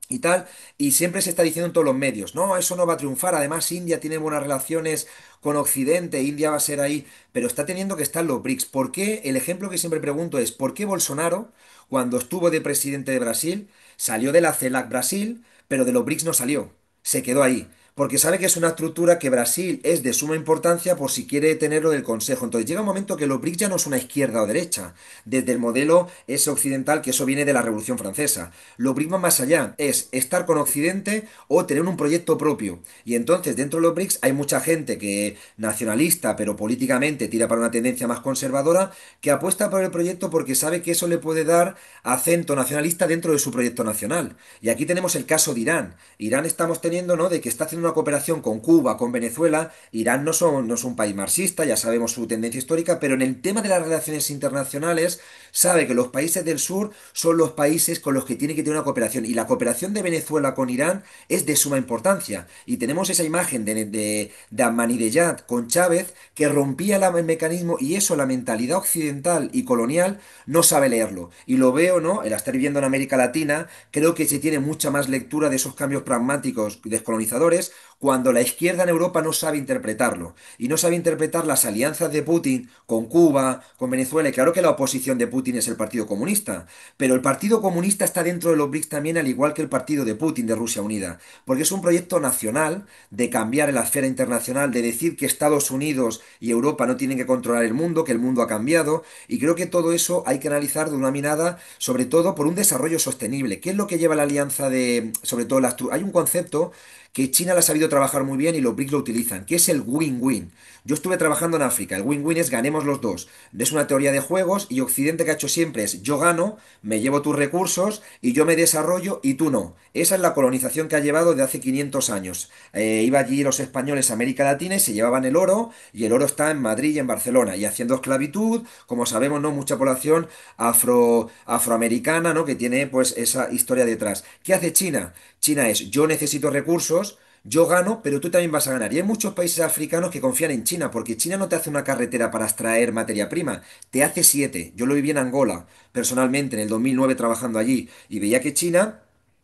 y tal, y siempre se está diciendo en todos los medios, no, eso no va a triunfar, además India tiene buenas relaciones con Occidente, India va a ser ahí, pero está teniendo que estar los BRICS. ¿Por qué? El ejemplo que siempre pregunto es, ¿por qué Bolsonaro, cuando estuvo de presidente de Brasil, salió de la CELAC Brasil, pero de los BRICS no salió? Se quedó ahí. Porque sabe que es una estructura que Brasil es de suma importancia por si quiere tenerlo del Consejo. Entonces llega un momento que los BRICS ya no es una izquierda o derecha, desde el modelo ese occidental, que eso viene de la Revolución Francesa. Los BRICS van más allá, es estar con Occidente o tener un proyecto propio. Y entonces dentro de los BRICS hay mucha gente que nacionalista, pero políticamente tira para una tendencia más conservadora, que apuesta por el proyecto porque sabe que eso le puede dar acento nacionalista dentro de su proyecto nacional. Y aquí tenemos el caso de Irán. Irán estamos teniendo, ¿no?, de que está haciendo una cooperación con Cuba, con Venezuela. Irán no es un país marxista, ya sabemos su tendencia histórica, pero en el tema de las relaciones internacionales sabe que los países del sur son los países con los que tiene que tener una cooperación. Y la cooperación de Venezuela con Irán es de suma importancia. Y tenemos esa imagen de Ahmadinejad con Chávez que rompía el mecanismo, y eso la mentalidad occidental y colonial no sabe leerlo. Y lo veo, ¿no? El estar viviendo en América Latina, creo que se tiene mucha más lectura de esos cambios pragmáticos y descolonizadores cuando la izquierda en Europa no sabe interpretarlo. Y no sabe interpretar las alianzas de Putin con Cuba, con Venezuela. Y claro que la oposición de Putin es el Partido Comunista, pero el Partido Comunista está dentro de los BRICS también, al igual que el partido de Putin, de Rusia Unida, porque es un proyecto nacional de cambiar en la esfera internacional, de decir que Estados Unidos y Europa no tienen que controlar el mundo, que el mundo ha cambiado, y creo que todo eso hay que analizar de una mirada, sobre todo por un desarrollo sostenible. ¿Qué es lo que lleva la alianza de, sobre todo hay un concepto que China la ha sabido trabajar muy bien y los BRICS lo utilizan, que es el win-win. Yo estuve trabajando en África, el win-win es ganemos los dos. Es una teoría de juegos y Occidente que ha hecho siempre es yo gano, me llevo tus recursos y yo me desarrollo y tú no. Esa es la colonización que ha llevado de hace 500 años. Iba allí los españoles a América Latina y se llevaban el oro, y el oro está en Madrid y en Barcelona, y haciendo esclavitud, como sabemos, ¿no?, mucha población afroamericana, ¿no?, que tiene pues esa historia detrás. ¿Qué hace China? China es yo necesito recursos, yo gano, pero tú también vas a ganar. Y hay muchos países africanos que confían en China, porque China no te hace una carretera para extraer materia prima, te hace siete. Yo lo viví en Angola, personalmente, en el 2009 trabajando allí, y veía que China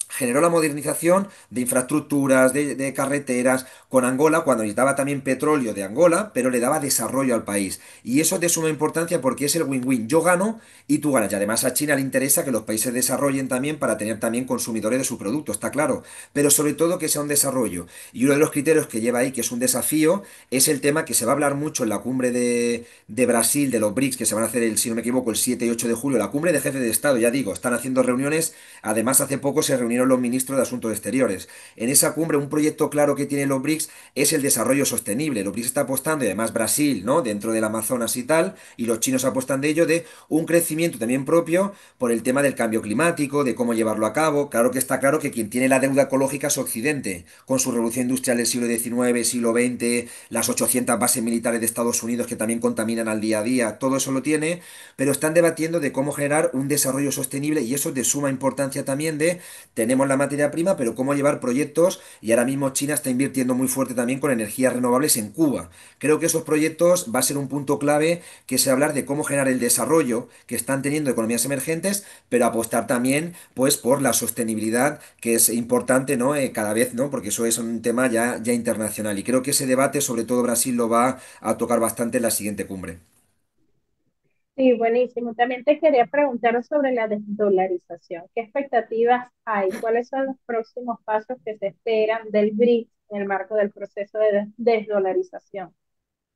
generó la modernización de infraestructuras, de carreteras con Angola, cuando necesitaba también petróleo de Angola, pero le daba desarrollo al país. Y eso es de suma importancia porque es el win-win. Yo gano y tú ganas. Y además a China le interesa que los países desarrollen también para tener también consumidores de su producto, está claro. Pero sobre todo que sea un desarrollo. Y uno de los criterios que lleva ahí, que es un desafío, es el tema que se va a hablar mucho en la cumbre de Brasil, de los BRICS, que se van a hacer, si no me equivoco, el 7 y 8 de julio, la cumbre de jefes de Estado, ya digo, están haciendo reuniones. Además, hace poco se reunieron los ministros de Asuntos Exteriores. En esa cumbre, un proyecto claro que tienen los BRICS es el desarrollo sostenible. Los BRICS está apostando, y además Brasil, ¿no?, dentro del Amazonas y tal, y los chinos apuestan de ello, de un crecimiento también propio por el tema del cambio climático, de cómo llevarlo a cabo. Claro que está claro que quien tiene la deuda ecológica es Occidente, con su revolución industrial del siglo XIX, siglo XX, las 800 bases militares de Estados Unidos que también contaminan al día a día, todo eso lo tiene, pero están debatiendo de cómo generar un desarrollo sostenible, y eso es de suma importancia también de tenemos la materia prima, pero cómo llevar proyectos, y ahora mismo China está invirtiendo muy fuerte también con energías renovables en Cuba. Creo que esos proyectos va a ser un punto clave, que es hablar de cómo generar el desarrollo que están teniendo economías emergentes, pero apostar también pues por la sostenibilidad, que es importante, ¿no? Cada vez, ¿no? Porque eso es un tema ya internacional, y creo que ese debate, sobre todo Brasil, lo va a tocar bastante en la siguiente cumbre. Sí, buenísimo. También te quería preguntar sobre la desdolarización. ¿Qué expectativas hay? ¿Cuáles son los próximos pasos que se esperan del BRICS en el marco del proceso de desdolarización?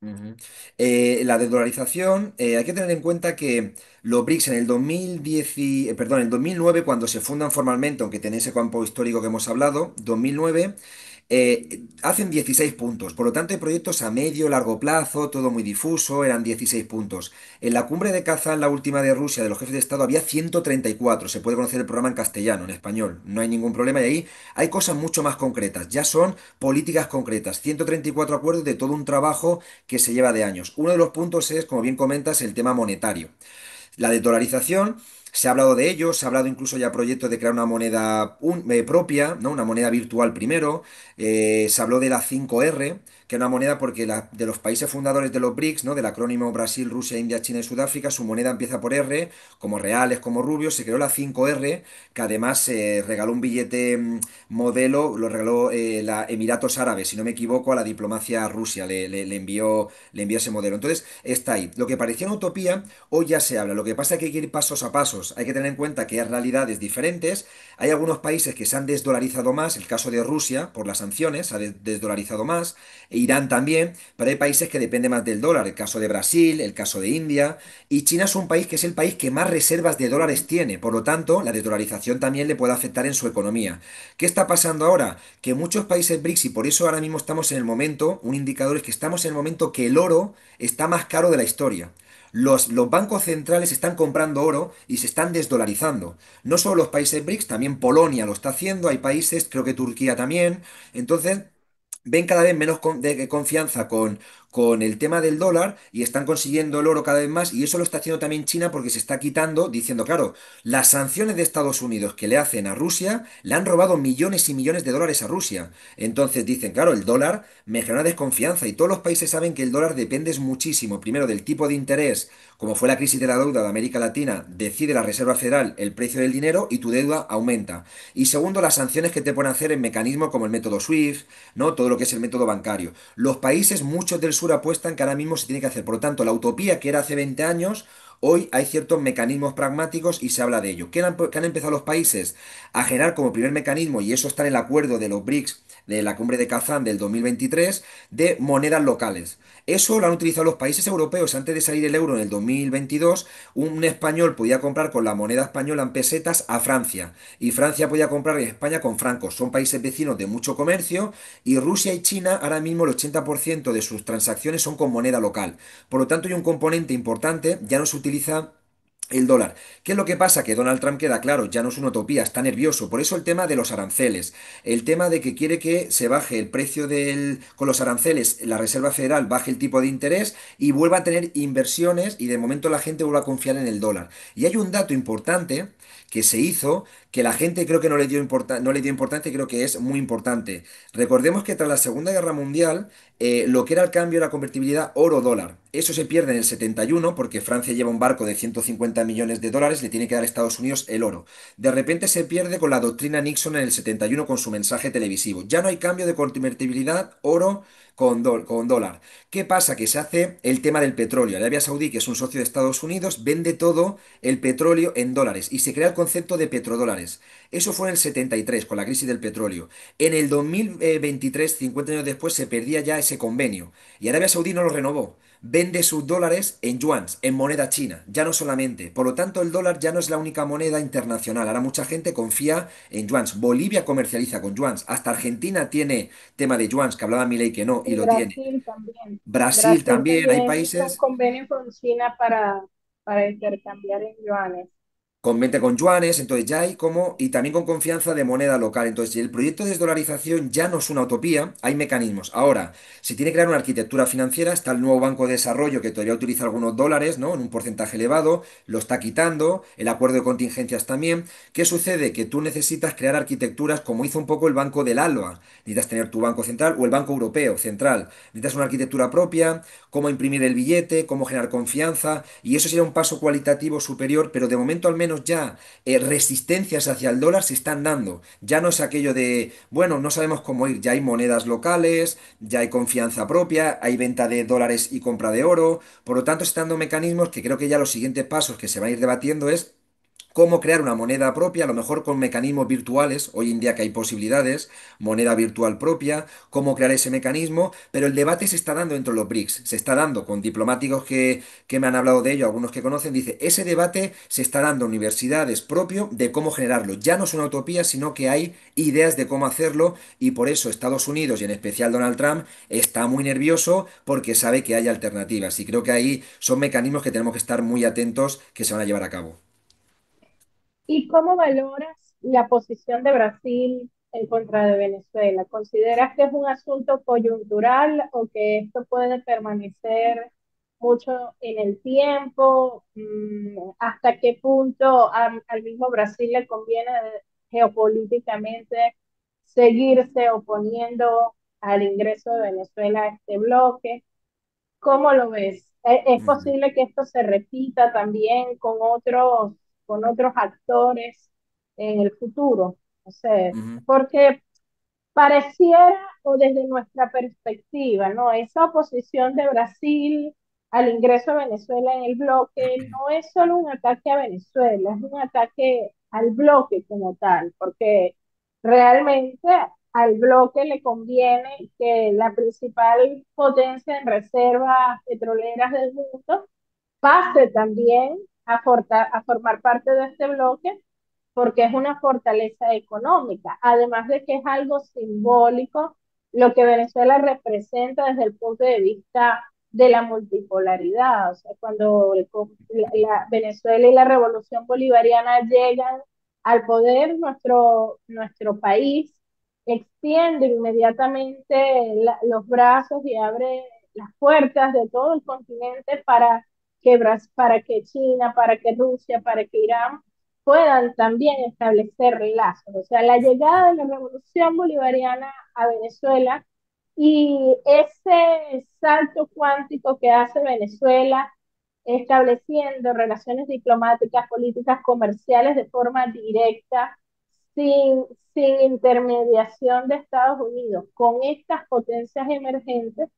Ujú. La desdolarización, hay que tener en cuenta que los BRICS en el 2010, perdón, en el 2009, cuando se fundan formalmente, aunque tiene ese campo histórico que hemos hablado, 2009, hacen 16 puntos. Por lo tanto, hay proyectos a medio, largo plazo, todo muy difuso, eran 16 puntos. En la cumbre de Kazán, la última de Rusia, de los jefes de Estado, había 134. Se puede conocer el programa en castellano, en español, no hay ningún problema. Y ahí hay cosas mucho más concretas, ya son políticas concretas. 134 acuerdos de todo un trabajo que se lleva de años. Uno de los puntos es, como bien comentas, el tema monetario. La desdolarización, se ha hablado de ello, se ha hablado incluso ya proyectos de crear una moneda propia, ¿no? Una moneda virtual primero. Se habló de la 5R, que es una moneda porque de los países fundadores de los BRICS, ¿no? Del acrónimo Brasil, Rusia, India, China y Sudáfrica, su moneda empieza por R, como reales, como rubios. Se creó la 5R, que además se regaló un billete modelo, lo regaló la Emiratos Árabes, si no me equivoco, a la diplomacia Rusia, le envió ese modelo. Entonces, está ahí. Lo que parecía una utopía, hoy ya se habla. Lo que pasa es que hay que ir pasos a pasos. Hay que tener en cuenta que hay realidades diferentes. Hay algunos países que se han desdolarizado más. El caso de Rusia, por las sanciones, se ha desdolarizado más. E Irán también. Pero hay países que dependen más del dólar. El caso de Brasil, el caso de India. Y China es un país que es el país que más reservas de dólares tiene. Por lo tanto, la desdolarización también le puede afectar en su economía. ¿Qué está pasando ahora? Que muchos países BRICS, y por eso ahora mismo estamos en el momento, un indicador es que estamos en el momento que el oro está más caro de la historia. Los bancos centrales están comprando oro y se están desdolarizando. No solo los países BRICS, también Polonia lo está haciendo, hay países, creo que Turquía también. Entonces, ven cada vez menos de confianza con el tema del dólar y están consiguiendo el oro cada vez más y eso lo está haciendo también China porque se está quitando, diciendo, claro, las sanciones de Estados Unidos que le hacen a Rusia le han robado millones y millones de dólares a Rusia. Entonces dicen, claro, el dólar me genera desconfianza y todos los países saben que el dólar depende muchísimo, primero del tipo de interés, como fue la crisis de la deuda de América Latina, decide la Reserva Federal el precio del dinero y tu deuda aumenta. Y segundo, las sanciones que te pueden hacer en mecanismos como el método SWIFT, ¿no? Todo lo que es el método bancario. Los países, muchos del sur apuestan que ahora mismo se tiene que hacer. Por lo tanto, la utopía que era hace 20 años, hoy hay ciertos mecanismos pragmáticos y se habla de ello. ¿Qué han empezado los países a generar como primer mecanismo? Y eso está en el acuerdo de los BRICS de la cumbre de Kazán del 2023, de monedas locales. Eso lo han utilizado los países europeos antes de salir el euro en el 2022. Un español podía comprar con la moneda española en pesetas a Francia y Francia podía comprar en España con francos. Son países vecinos de mucho comercio y Rusia y China ahora mismo el 80% de sus transacciones son con moneda local. Por lo tanto hay un componente importante, ya no se utiliza el dólar. ¿Qué es lo que pasa? Que Donald Trump queda claro, ya no es una utopía, está nervioso. Por eso el tema de los aranceles, el tema de que quiere que se baje el precio con los aranceles, la Reserva Federal baje el tipo de interés y vuelva a tener inversiones y de momento la gente vuelva a confiar en el dólar. Y hay un dato importante que se hizo que la gente creo que no le dio importancia y creo que es muy importante. Recordemos que tras la Segunda Guerra Mundial, lo que era el cambio era convertibilidad oro-dólar. Eso se pierde en el 71 porque Francia lleva un barco de 150 millones de dólares, le tiene que dar a Estados Unidos el oro. De repente se pierde con la doctrina Nixon en el 71 con su mensaje televisivo. Ya no hay cambio de convertibilidad oro con dólar. ¿Qué pasa? Que se hace el tema del petróleo. Arabia Saudí, que es un socio de Estados Unidos, vende todo el petróleo en dólares y se crea el concepto de petrodólares. Eso fue en el 73 con la crisis del petróleo. En el 2023, 50 años después, se perdía ya ese convenio y Arabia Saudí no lo renovó. Vende sus dólares en yuans, en moneda china, ya no solamente. Por lo tanto, el dólar ya no es la única moneda internacional. Ahora mucha gente confía en yuans. Bolivia comercializa con yuans. Hasta Argentina tiene tema de yuans, que hablaba Milei que no, y Y lo tiene. Brasil también. Brasil Brasil también, hay también hizo un países. convenio con China para intercambiar en yuanes. Con 20 con yuanes, entonces ya hay como, y también con confianza de moneda local. Entonces, si el proyecto de desdolarización ya no es una utopía, hay mecanismos. Ahora, se tiene que crear una arquitectura financiera, está el nuevo Banco de Desarrollo que todavía utiliza algunos dólares, ¿no? En un porcentaje elevado, lo está quitando, el acuerdo de contingencias también. ¿Qué sucede? Que tú necesitas crear arquitecturas como hizo un poco el Banco del ALBA. Necesitas tener tu Banco Central o el Banco Europeo Central. Necesitas una arquitectura propia, cómo imprimir el billete, cómo generar confianza, y eso sería un paso cualitativo superior, pero de momento al menos ya resistencias hacia el dólar se están dando. Ya no es aquello de, bueno, no sabemos cómo ir, ya hay monedas locales, ya hay confianza propia, hay venta de dólares y compra de oro, por lo tanto se están dando mecanismos que creo que ya los siguientes pasos que se van a ir debatiendo es cómo crear una moneda propia, a lo mejor con mecanismos virtuales, hoy en día que hay posibilidades, moneda virtual propia, cómo crear ese mecanismo, pero el debate se está dando dentro de los BRICS, se está dando con diplomáticos que me han hablado de ello, algunos que conocen, dice, ese debate se está dando en universidades propio de cómo generarlo. Ya no es una utopía, sino que hay ideas de cómo hacerlo y por eso Estados Unidos y en especial Donald Trump está muy nervioso porque sabe que hay alternativas y creo que ahí son mecanismos que tenemos que estar muy atentos que se van a llevar a cabo. ¿Y cómo valoras la posición de Brasil en contra de Venezuela? ¿Consideras que es un asunto coyuntural o que esto puede permanecer mucho en el tiempo? ¿Hasta qué punto al mismo Brasil le conviene geopolíticamente seguirse oponiendo al ingreso de Venezuela a este bloque? ¿Cómo lo ves? ¿Es Ujú, posible que esto se repita también con otros actores en el futuro? No sé, ujú, porque pareciera, o desde nuestra perspectiva, ¿no? Esa oposición de Brasil al ingreso de Venezuela en el bloque no es solo un ataque a Venezuela, es un ataque al bloque como tal, porque realmente al bloque le conviene que la principal potencia en reservas petroleras del mundo pase también a formar parte de este bloque porque es una fortaleza económica, además de que es algo simbólico lo que Venezuela representa desde el punto de vista de la multipolaridad. O sea, cuando Venezuela y la revolución bolivariana llegan al poder, nuestro país extiende inmediatamente los brazos y abre las puertas de todo el continente para que China, para que Rusia, para que Irán puedan también establecer lazos. O sea, la llegada de la revolución bolivariana a Venezuela y ese salto cuántico que hace Venezuela estableciendo relaciones diplomáticas, políticas, comerciales de forma directa, sin, sin intermediación de Estados Unidos, con estas potencias emergentes,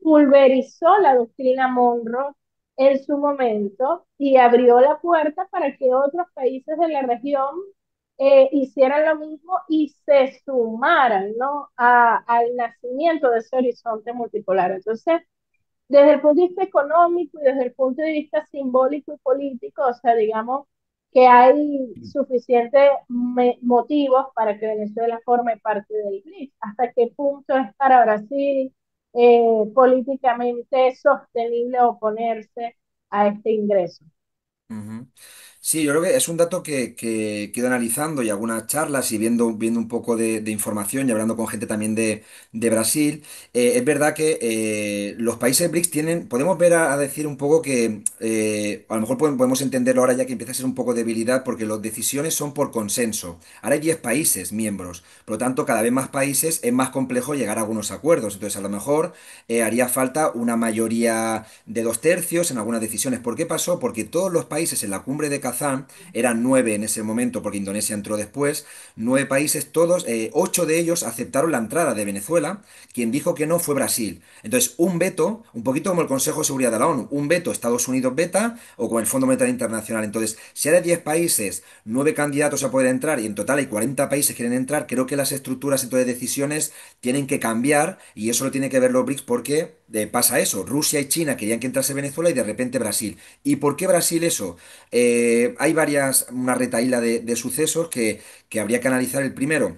pulverizó la doctrina Monroe en su momento y abrió la puerta para que otros países de la región hicieran lo mismo y se sumaran, ¿no? Al nacimiento de ese horizonte multipolar. Entonces, desde el punto de vista económico y desde el punto de vista simbólico y político, o sea, digamos que hay suficientes motivos para que Venezuela forme parte del BRICS. ¿Hasta qué punto es para Brasil políticamente sostenible oponerse a este ingreso? ujú. Sí, yo creo que es un dato que he ido analizando y algunas charlas y viendo un poco de información y hablando con gente también de Brasil. Es verdad que los países BRICS tienen, podemos ver a decir un poco que a lo mejor podemos entenderlo ahora ya que empieza a ser un poco debilidad porque las decisiones son por consenso. Ahora hay 10 países miembros, por lo tanto cada vez más países es más complejo llegar a algunos acuerdos. Entonces a lo mejor haría falta una mayoría de 2 tercios en algunas decisiones. ¿Por qué pasó? Porque todos los países en la cumbre de Kazán, eran 9 en ese momento porque Indonesia entró después, 9 países, todos, 8 de ellos aceptaron la entrada de Venezuela, quien dijo que no fue Brasil. Entonces, un veto, un poquito como el Consejo de Seguridad de la ONU, un veto Estados Unidos veta o con el Fondo Monetario Internacional. Entonces, si hay 10 países, 9 candidatos a poder entrar y en total hay 40 países que quieren entrar, creo que las estructuras entonces de decisiones tienen que cambiar y eso lo tiene que ver los BRICS porque pasa eso. Rusia y China querían que entrase Venezuela y de repente Brasil. ¿Y por qué Brasil eso? Hay una retaíla de sucesos que habría que analizar. El primero.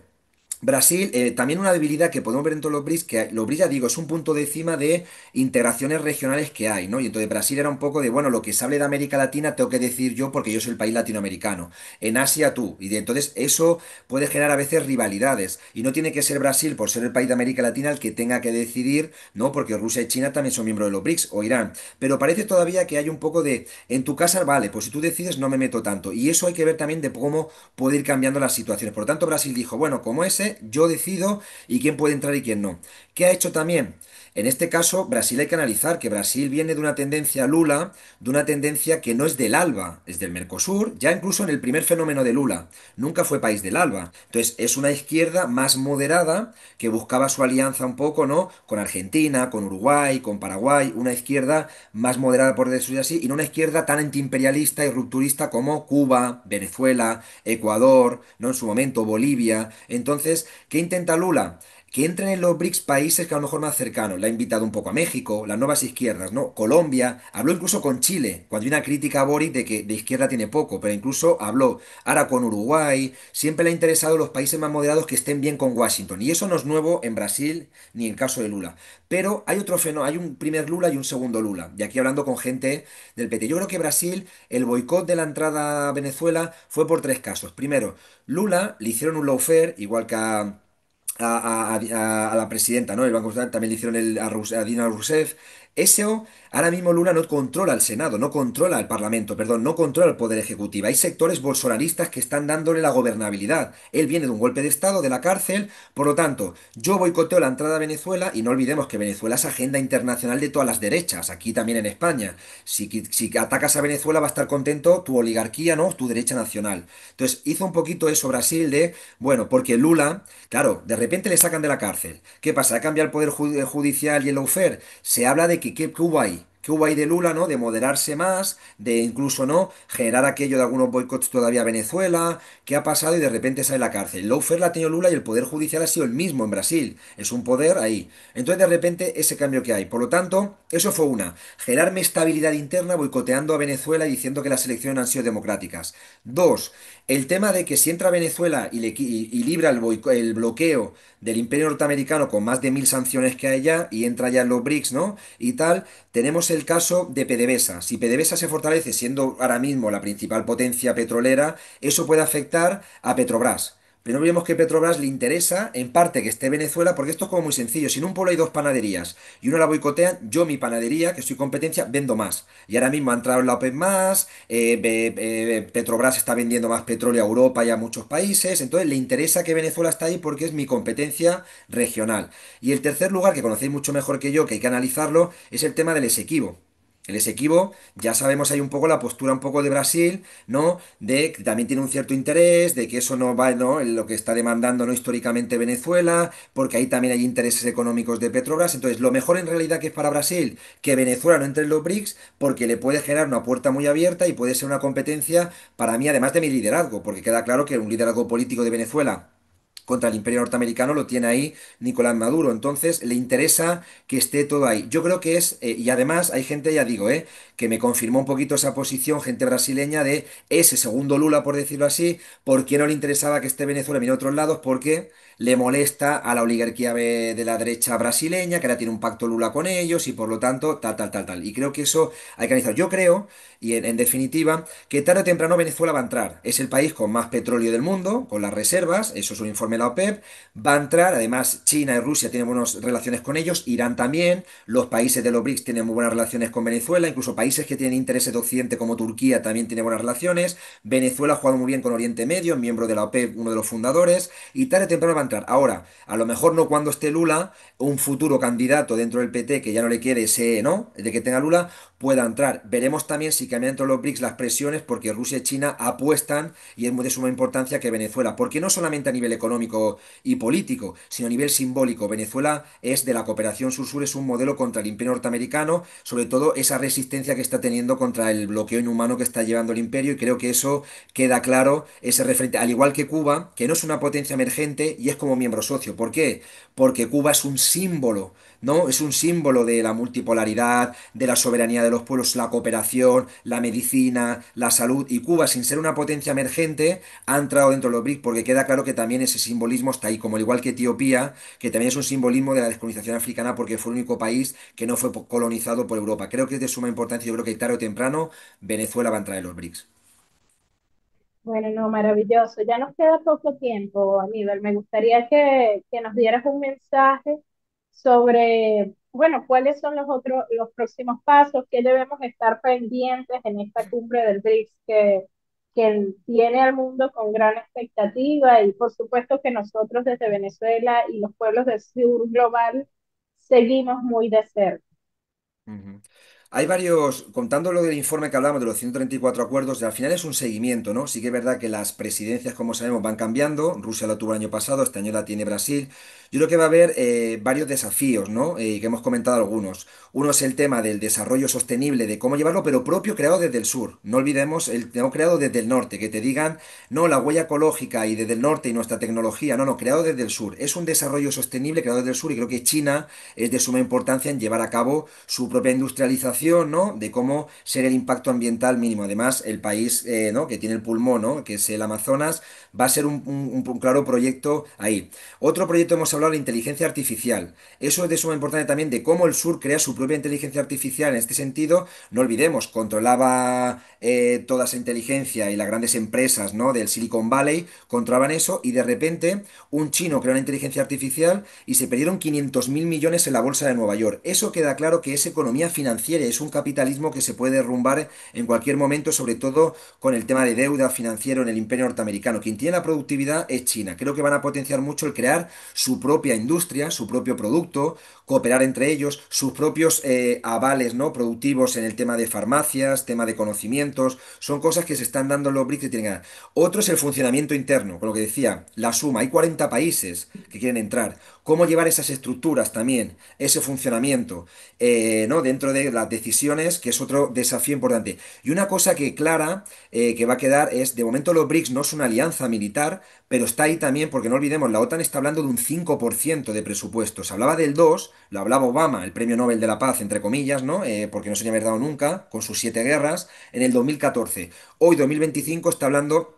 Brasil, también una debilidad que podemos ver en todos los BRICS, que los BRICS, ya digo, es un punto de cima de integraciones regionales que hay, ¿no? Y entonces Brasil era un poco de, bueno, lo que se hable de América Latina tengo que decir yo porque yo soy el país latinoamericano. En Asia tú. Entonces eso puede generar a veces rivalidades. Y no tiene que ser Brasil, por ser el país de América Latina, el que tenga que decidir, ¿no? Porque Rusia y China también son miembros de los BRICS, o Irán. Pero parece todavía que hay un poco de, en tu casa, vale, pues si tú decides no me meto tanto. Y eso hay que ver también de cómo puede ir cambiando las situaciones. Por lo tanto, Brasil dijo, bueno, como ese, yo decido y quién puede entrar y quién no. ¿Qué ha hecho también? En este caso, Brasil hay que analizar que Brasil viene de una tendencia Lula, de una tendencia que no es del ALBA, es del Mercosur, ya incluso en el primer fenómeno de Lula, nunca fue país del ALBA. Entonces, es una izquierda más moderada que buscaba su alianza un poco, ¿no? Con Argentina, con Uruguay, con Paraguay, una izquierda más moderada, por decirlo así, y no una izquierda tan antiimperialista y rupturista como Cuba, Venezuela, Ecuador, ¿no? En su momento, Bolivia. Entonces, ¿qué intenta Lula? Que entren en los BRICS países que a lo mejor más cercanos. Le ha invitado un poco a México, las nuevas izquierdas, ¿no? Colombia, habló incluso con Chile, cuando hay una crítica a Boric de que de izquierda tiene poco, pero incluso habló ahora con Uruguay, siempre le ha interesado los países más moderados que estén bien con Washington. Y eso no es nuevo en Brasil ni en caso de Lula. Pero hay otro fenómeno, hay un primer Lula y un segundo Lula. Y aquí hablando con gente del PT. Yo creo que Brasil, el boicot de la entrada a Venezuela fue por tres casos. Primero, Lula le hicieron un lawfare, igual que a la presidenta, ¿no? El Banco Central también le hicieron a Dina Rousseff. Eso, ahora mismo Lula no controla el Senado, no controla el Parlamento, perdón, no controla el Poder Ejecutivo. Hay sectores bolsonaristas que están dándole la gobernabilidad. Él viene de un golpe de Estado, de la cárcel, por lo tanto, yo boicoteo la entrada a Venezuela y no olvidemos que Venezuela es agenda internacional de todas las derechas, aquí también en España. Si atacas a Venezuela va a estar contento tu oligarquía, ¿no? Tu derecha nacional. Entonces, hizo un poquito eso Brasil de, bueno, porque Lula. Claro, de repente le sacan de la cárcel. ¿Qué pasa? ¿Ha cambiado el poder judicial y el lawfare? Se habla de que hubo ahí. Que hubo ahí de Lula, ¿no? De moderarse más, de incluso, ¿no? Generar aquello de algunos boicots todavía a Venezuela. ¿Qué ha pasado? Y de repente sale de la cárcel. El lawfare la ha tenido Lula y el poder judicial ha sido el mismo en Brasil. Es un poder ahí. Entonces, de repente, ese cambio que hay. Por lo tanto, eso fue una. Generarme estabilidad interna boicoteando a Venezuela y diciendo que las elecciones han sido democráticas. Dos, el tema de que si entra Venezuela y libra el bloqueo del Imperio Norteamericano con más de 1000 sanciones que hay ya y entra ya en los BRICS, ¿no? Y tal, tenemos el caso de PDVSA. Si PDVSA se fortalece siendo ahora mismo la principal potencia petrolera, eso puede afectar a Petrobras. Pero no vemos que Petrobras le interesa, en parte, que esté Venezuela, porque esto es como muy sencillo. Si en un pueblo hay dos panaderías y uno la boicotean, yo mi panadería, que soy competencia, vendo más. Y ahora mismo ha entrado en la OPEP más, Petrobras está vendiendo más petróleo a Europa y a muchos países, entonces le interesa que Venezuela está ahí porque es mi competencia regional. Y el tercer lugar, que conocéis mucho mejor que yo, que hay que analizarlo, es el tema del Esequibo. El Esequibo, ya sabemos hay un poco la postura un poco de Brasil, ¿no? De que también tiene un cierto interés, de que eso no va, ¿no? En lo que está demandando, ¿no? Históricamente Venezuela, porque ahí también hay intereses económicos de Petrobras. Entonces, lo mejor en realidad que es para Brasil, que Venezuela no entre en los BRICS, porque le puede generar una puerta muy abierta y puede ser una competencia para mí, además de mi liderazgo, porque queda claro que un liderazgo político de Venezuela contra el imperio norteamericano lo tiene ahí Nicolás Maduro. Entonces le interesa que esté todo ahí. Yo creo que es, y además hay gente, ya digo, que me confirmó un poquito esa posición, gente brasileña, de ese segundo Lula, por decirlo así, ¿por qué no le interesaba que esté Venezuela y en otros lados? Porque le molesta a la oligarquía de la derecha brasileña, que ahora tiene un pacto Lula con ellos y por lo tanto, tal, tal, tal, tal. Y creo que eso hay que analizar. Yo creo, y en definitiva, que tarde o temprano Venezuela va a entrar. Es el país con más petróleo del mundo, con las reservas, eso es un informe de la OPEP, va a entrar, además China y Rusia tienen buenas relaciones con ellos, Irán también, los países de los BRICS tienen muy buenas relaciones con Venezuela, incluso países que tienen intereses de Occidente como Turquía también tienen buenas relaciones, Venezuela ha jugado muy bien con Oriente Medio, miembro de la OPEP, uno de los fundadores, y tarde o temprano va a entrar. Ahora, a lo mejor no cuando esté Lula, un futuro candidato dentro del PT que ya no le quiere ese, ¿no? De que tenga Lula, pueda entrar. Veremos también si cambian dentro de los BRICS las presiones porque Rusia y China apuestan y es muy de suma importancia que Venezuela, porque no solamente a nivel económico y político, sino a nivel simbólico. Venezuela es de la cooperación sur-sur, es un modelo contra el imperio norteamericano, sobre todo esa resistencia que está teniendo contra el bloqueo inhumano que está llevando el imperio y creo que eso queda claro, ese referente, al igual que Cuba, que no es una potencia emergente y es como miembro socio. ¿Por qué? Porque Cuba es un símbolo, ¿no? Es un símbolo de la multipolaridad, de la soberanía de los pueblos, la cooperación, la medicina, la salud. Y Cuba, sin ser una potencia emergente, ha entrado dentro de los BRICS porque queda claro que también ese simbolismo está ahí, como al igual que Etiopía, que también es un simbolismo de la descolonización africana porque fue el único país que no fue colonizado por Europa. Creo que es de suma importancia, yo creo que tarde o temprano Venezuela va a entrar en los BRICS. Bueno, no, maravilloso. Ya nos queda poco tiempo, Aníbal. Me gustaría que nos dieras un mensaje sobre, bueno, cuáles son los próximos pasos, qué debemos estar pendientes en esta cumbre del BRICS que tiene al mundo con gran expectativa y por supuesto que nosotros desde Venezuela y los pueblos del sur global seguimos muy de cerca. Ujú. Hay varios, contando lo del informe que hablamos de los 134 acuerdos, al final es un seguimiento, ¿no? Sí que es verdad que las presidencias, como sabemos, van cambiando. Rusia lo tuvo el año pasado, este año la tiene Brasil. Yo creo que va a haber varios desafíos, ¿no? Que hemos comentado algunos. Uno es el tema del desarrollo sostenible, de cómo llevarlo, pero propio creado desde el sur. No olvidemos el tema creado desde el norte, que te digan, no, la huella ecológica y desde el norte y nuestra tecnología, no, no, creado desde el sur. Es un desarrollo sostenible creado desde el sur y creo que China es de suma importancia en llevar a cabo su propia industrialización, ¿no? De cómo ser el impacto ambiental mínimo. Además, el país, ¿no? Que tiene el pulmón, ¿no? Que es el Amazonas, va a ser un claro proyecto ahí. Otro proyecto hemos hablado de la inteligencia artificial. Eso es de suma importancia también de cómo el sur crea su propia inteligencia artificial. En este sentido, no olvidemos, controlaba toda esa inteligencia y las grandes empresas, ¿no? Del Silicon Valley controlaban eso y de repente un chino creó una inteligencia artificial y se perdieron 500.000 millones en la bolsa de Nueva York. Eso queda claro que es economía financiera, es un capitalismo que se puede derrumbar en cualquier momento, sobre todo con el tema de deuda financiero en el imperio norteamericano. Quien tiene la productividad es China. Creo que van a potenciar mucho el crear su propia industria, su propio producto, cooperar entre ellos, sus propios avales, ¿no? Productivos en el tema de farmacias, tema de conocimientos, son cosas que se están dando en los BRICS que tienen que ganar. Otro es el funcionamiento interno, con lo que decía, la suma, hay 40 países que quieren entrar. Cómo llevar esas estructuras también, ese funcionamiento, ¿no? Dentro de las decisiones, que es otro desafío importante. Y una cosa que clara, que va a quedar es, de momento los BRICS no es una alianza militar, pero está ahí también, porque no olvidemos, la OTAN está hablando de un 5% de presupuesto. Se hablaba del 2, lo hablaba Obama, el premio Nobel de la Paz, entre comillas, ¿no? Porque no se había dado nunca, con sus 7 guerras, en el 2014. Hoy, 2025, está hablando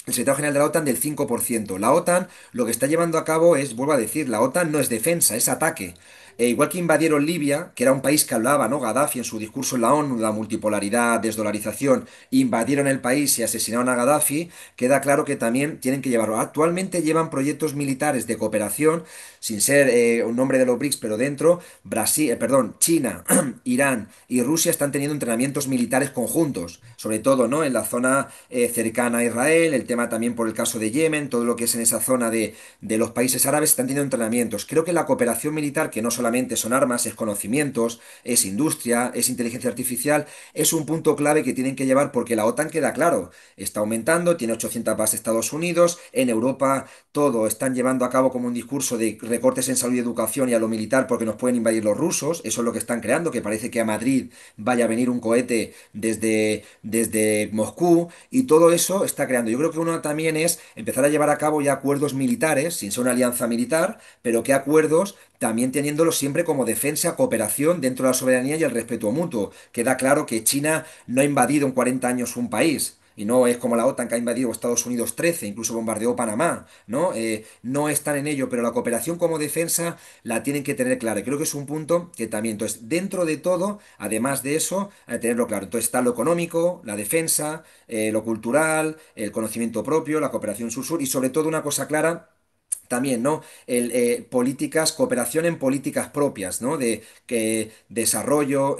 el secretario general de la OTAN del 5%. La OTAN lo que está llevando a cabo es, vuelvo a decir, la OTAN no es defensa, es ataque. Igual que invadieron Libia, que era un país que hablaba, ¿no? Gaddafi en su discurso en la ONU, la multipolaridad, desdolarización, invadieron el país y asesinaron a Gaddafi, queda claro que también tienen que llevarlo. Actualmente llevan proyectos militares de cooperación, sin ser un nombre de los BRICS, pero dentro, Brasil, perdón, China, Irán y Rusia están teniendo entrenamientos militares conjuntos, sobre todo, ¿no? En la zona cercana a Israel, el tema también por el caso de Yemen, todo lo que es en esa zona de los países árabes están teniendo entrenamientos. Creo que la cooperación militar, que no solamente son armas, es conocimientos, es industria, es inteligencia artificial, es un punto clave que tienen que llevar porque la OTAN queda claro, está aumentando, tiene 800 bases Estados Unidos, en Europa todo están llevando a cabo como un discurso de recortes en salud y educación y a lo militar porque nos pueden invadir los rusos, eso es lo que están creando, que parece que a Madrid vaya a venir un cohete desde Moscú y todo eso está creando. Yo creo que uno también es empezar a llevar a cabo ya acuerdos militares, sin ser una alianza militar, pero que acuerdos también teniéndolos siempre como defensa, cooperación dentro de la soberanía y el respeto mutuo. Queda claro que China no ha invadido en 40 años un país. Y no es como la OTAN que ha invadido Estados Unidos 13, incluso bombardeó Panamá, ¿no? No están en ello, pero la cooperación como defensa la tienen que tener clara. Y creo que es un punto que también, entonces, dentro de todo, además de eso, hay que tenerlo claro. Entonces está lo económico, la defensa, lo cultural, el conocimiento propio, la cooperación sur-sur y sobre todo una cosa clara también, ¿no? Políticas, cooperación en políticas propias, ¿no? De que desarrollo,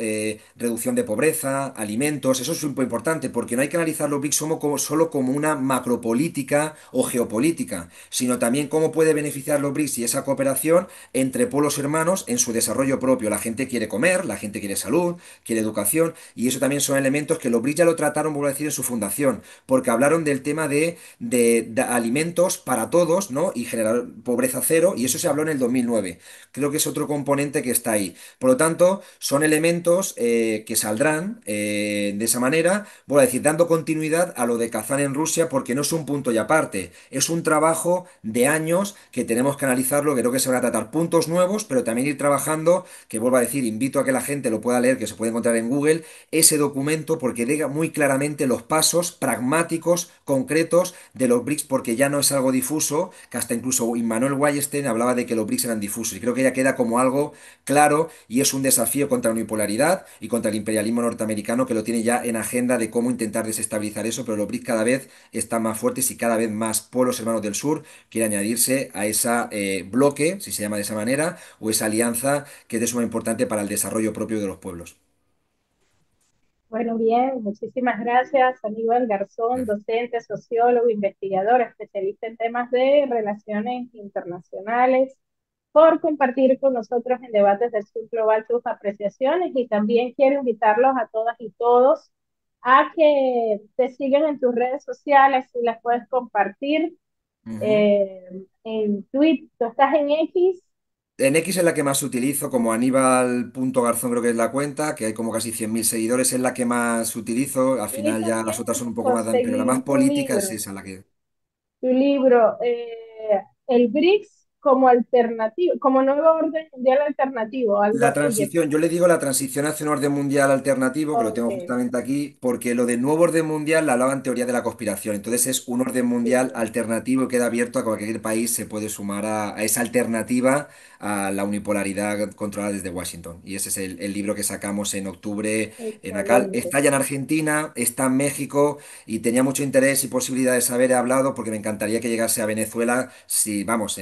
reducción de pobreza, alimentos, eso es muy importante, porque no hay que analizar los BRICS solo como una macropolítica o geopolítica, sino también cómo puede beneficiar los BRICS y esa cooperación entre pueblos hermanos en su desarrollo propio. La gente quiere comer, la gente quiere salud, quiere educación, y eso también son elementos que los BRICS ya lo trataron, vuelvo a decir, en su fundación, porque hablaron del tema de alimentos para todos, ¿no? Y generar pobreza cero, y eso se habló en el 2009. Creo que es otro componente que está ahí. Por lo tanto, son elementos que saldrán de esa manera, voy a decir, dando continuidad a lo de Kazán en Rusia, porque no es un punto y aparte, es un trabajo de años que tenemos que analizarlo, que creo que se van a tratar puntos nuevos, pero también ir trabajando, que vuelvo a decir, invito a que la gente lo pueda leer, que se puede encontrar en Google, ese documento, porque diga muy claramente los pasos pragmáticos, concretos de los BRICS, porque ya no es algo difuso, que hasta incluso Immanuel Wallerstein hablaba de que los BRICS eran difusos, y creo que ya queda como algo claro y es un desafío contra la unipolaridad y contra el imperialismo norteamericano que lo tiene ya en agenda de cómo intentar desestabilizar eso, pero los BRICS cada vez están más fuertes y cada vez más pueblos hermanos del sur quieren añadirse a esa bloque, si se llama de esa manera, o esa alianza que es de suma importante para el desarrollo propio de los pueblos. Bueno, bien, muchísimas gracias, Aníbal Garzón, docente, sociólogo, investigador, especialista en temas de relaciones internacionales, por compartir con nosotros en Debates del Sur Global tus apreciaciones, y también quiero invitarlos a todas y todos a que te sigan en tus redes sociales, si las puedes compartir Ujú. en Twitter. ¿Tú estás en X? En X es la que más utilizo, como Aníbal.Garzón creo que es la cuenta, que hay como casi 100.000 seguidores, es la que más utilizo. Al Y final ya las también otras son un poco más, pero la más conseguir política es esa la que... tu libro, el BRICS como alternativo, como nuevo orden mundial alternativo, algo La así. transición, yo le digo la transición hacia un orden mundial alternativo, que lo tengo Ok, justamente aquí, porque lo del nuevo orden mundial la hablaba en teoría de la conspiración. Entonces es un orden mundial sí, alternativo y queda abierto a cualquier país se puede sumar a esa alternativa a la unipolaridad controlada desde Washington. Y ese es el libro que sacamos en octubre en ACAL. excelente. Está ya en Argentina, está en México y tenía mucho interés y posibilidad de saber, he hablado, porque me encantaría que llegase a Venezuela, si, vamos,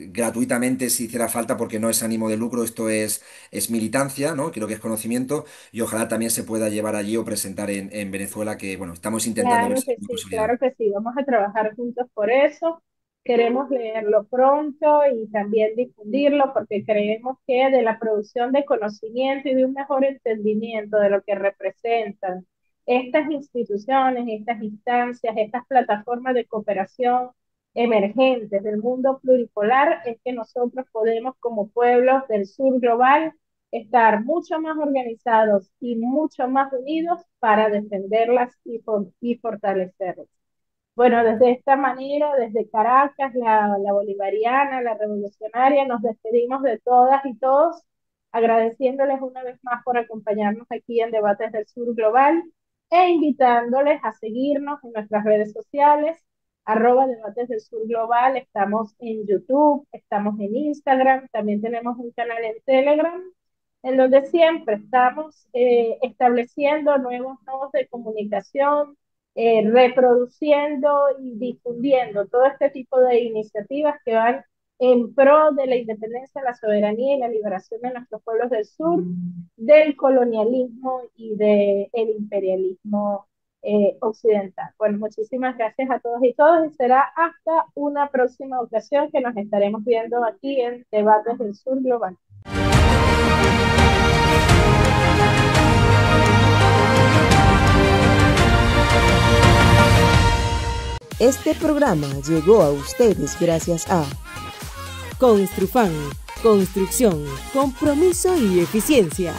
gratuitamente si hiciera falta, porque no es ánimo de lucro, esto es militancia, ¿no? Creo que es conocimiento y ojalá también se pueda llevar allí o presentar en Venezuela, que bueno, estamos intentando ver si hay una posibilidad. Claro que sí, vamos a trabajar juntos por eso. Queremos leerlo pronto y también difundirlo porque creemos que de la producción de conocimiento y de un mejor entendimiento de lo que representan estas instituciones, estas instancias, estas plataformas de cooperación emergentes del mundo pluripolar, es que nosotros podemos, como pueblos del sur global, estar mucho más organizados y mucho más unidos para defenderlas y fortalecerlas. Bueno, desde esta manera, desde Caracas, la bolivariana, la revolucionaria, nos despedimos de todas y todos, agradeciéndoles una vez más por acompañarnos aquí en Debates del Sur Global e invitándoles a seguirnos en nuestras redes sociales, @Debates del Sur Global. Estamos en YouTube, estamos en Instagram, también tenemos un canal en Telegram, en donde siempre estamos estableciendo nuevos nodos de comunicación, reproduciendo y difundiendo todo este tipo de iniciativas que van en pro de la independencia, la soberanía y la liberación de nuestros pueblos del sur, del colonialismo y del imperialismo occidental. Bueno, muchísimas gracias a todos y todas y será hasta una próxima ocasión que nos estaremos viendo aquí en Debates del Sur Global. Este programa llegó a ustedes gracias a Construfan, construcción, compromiso y eficiencia.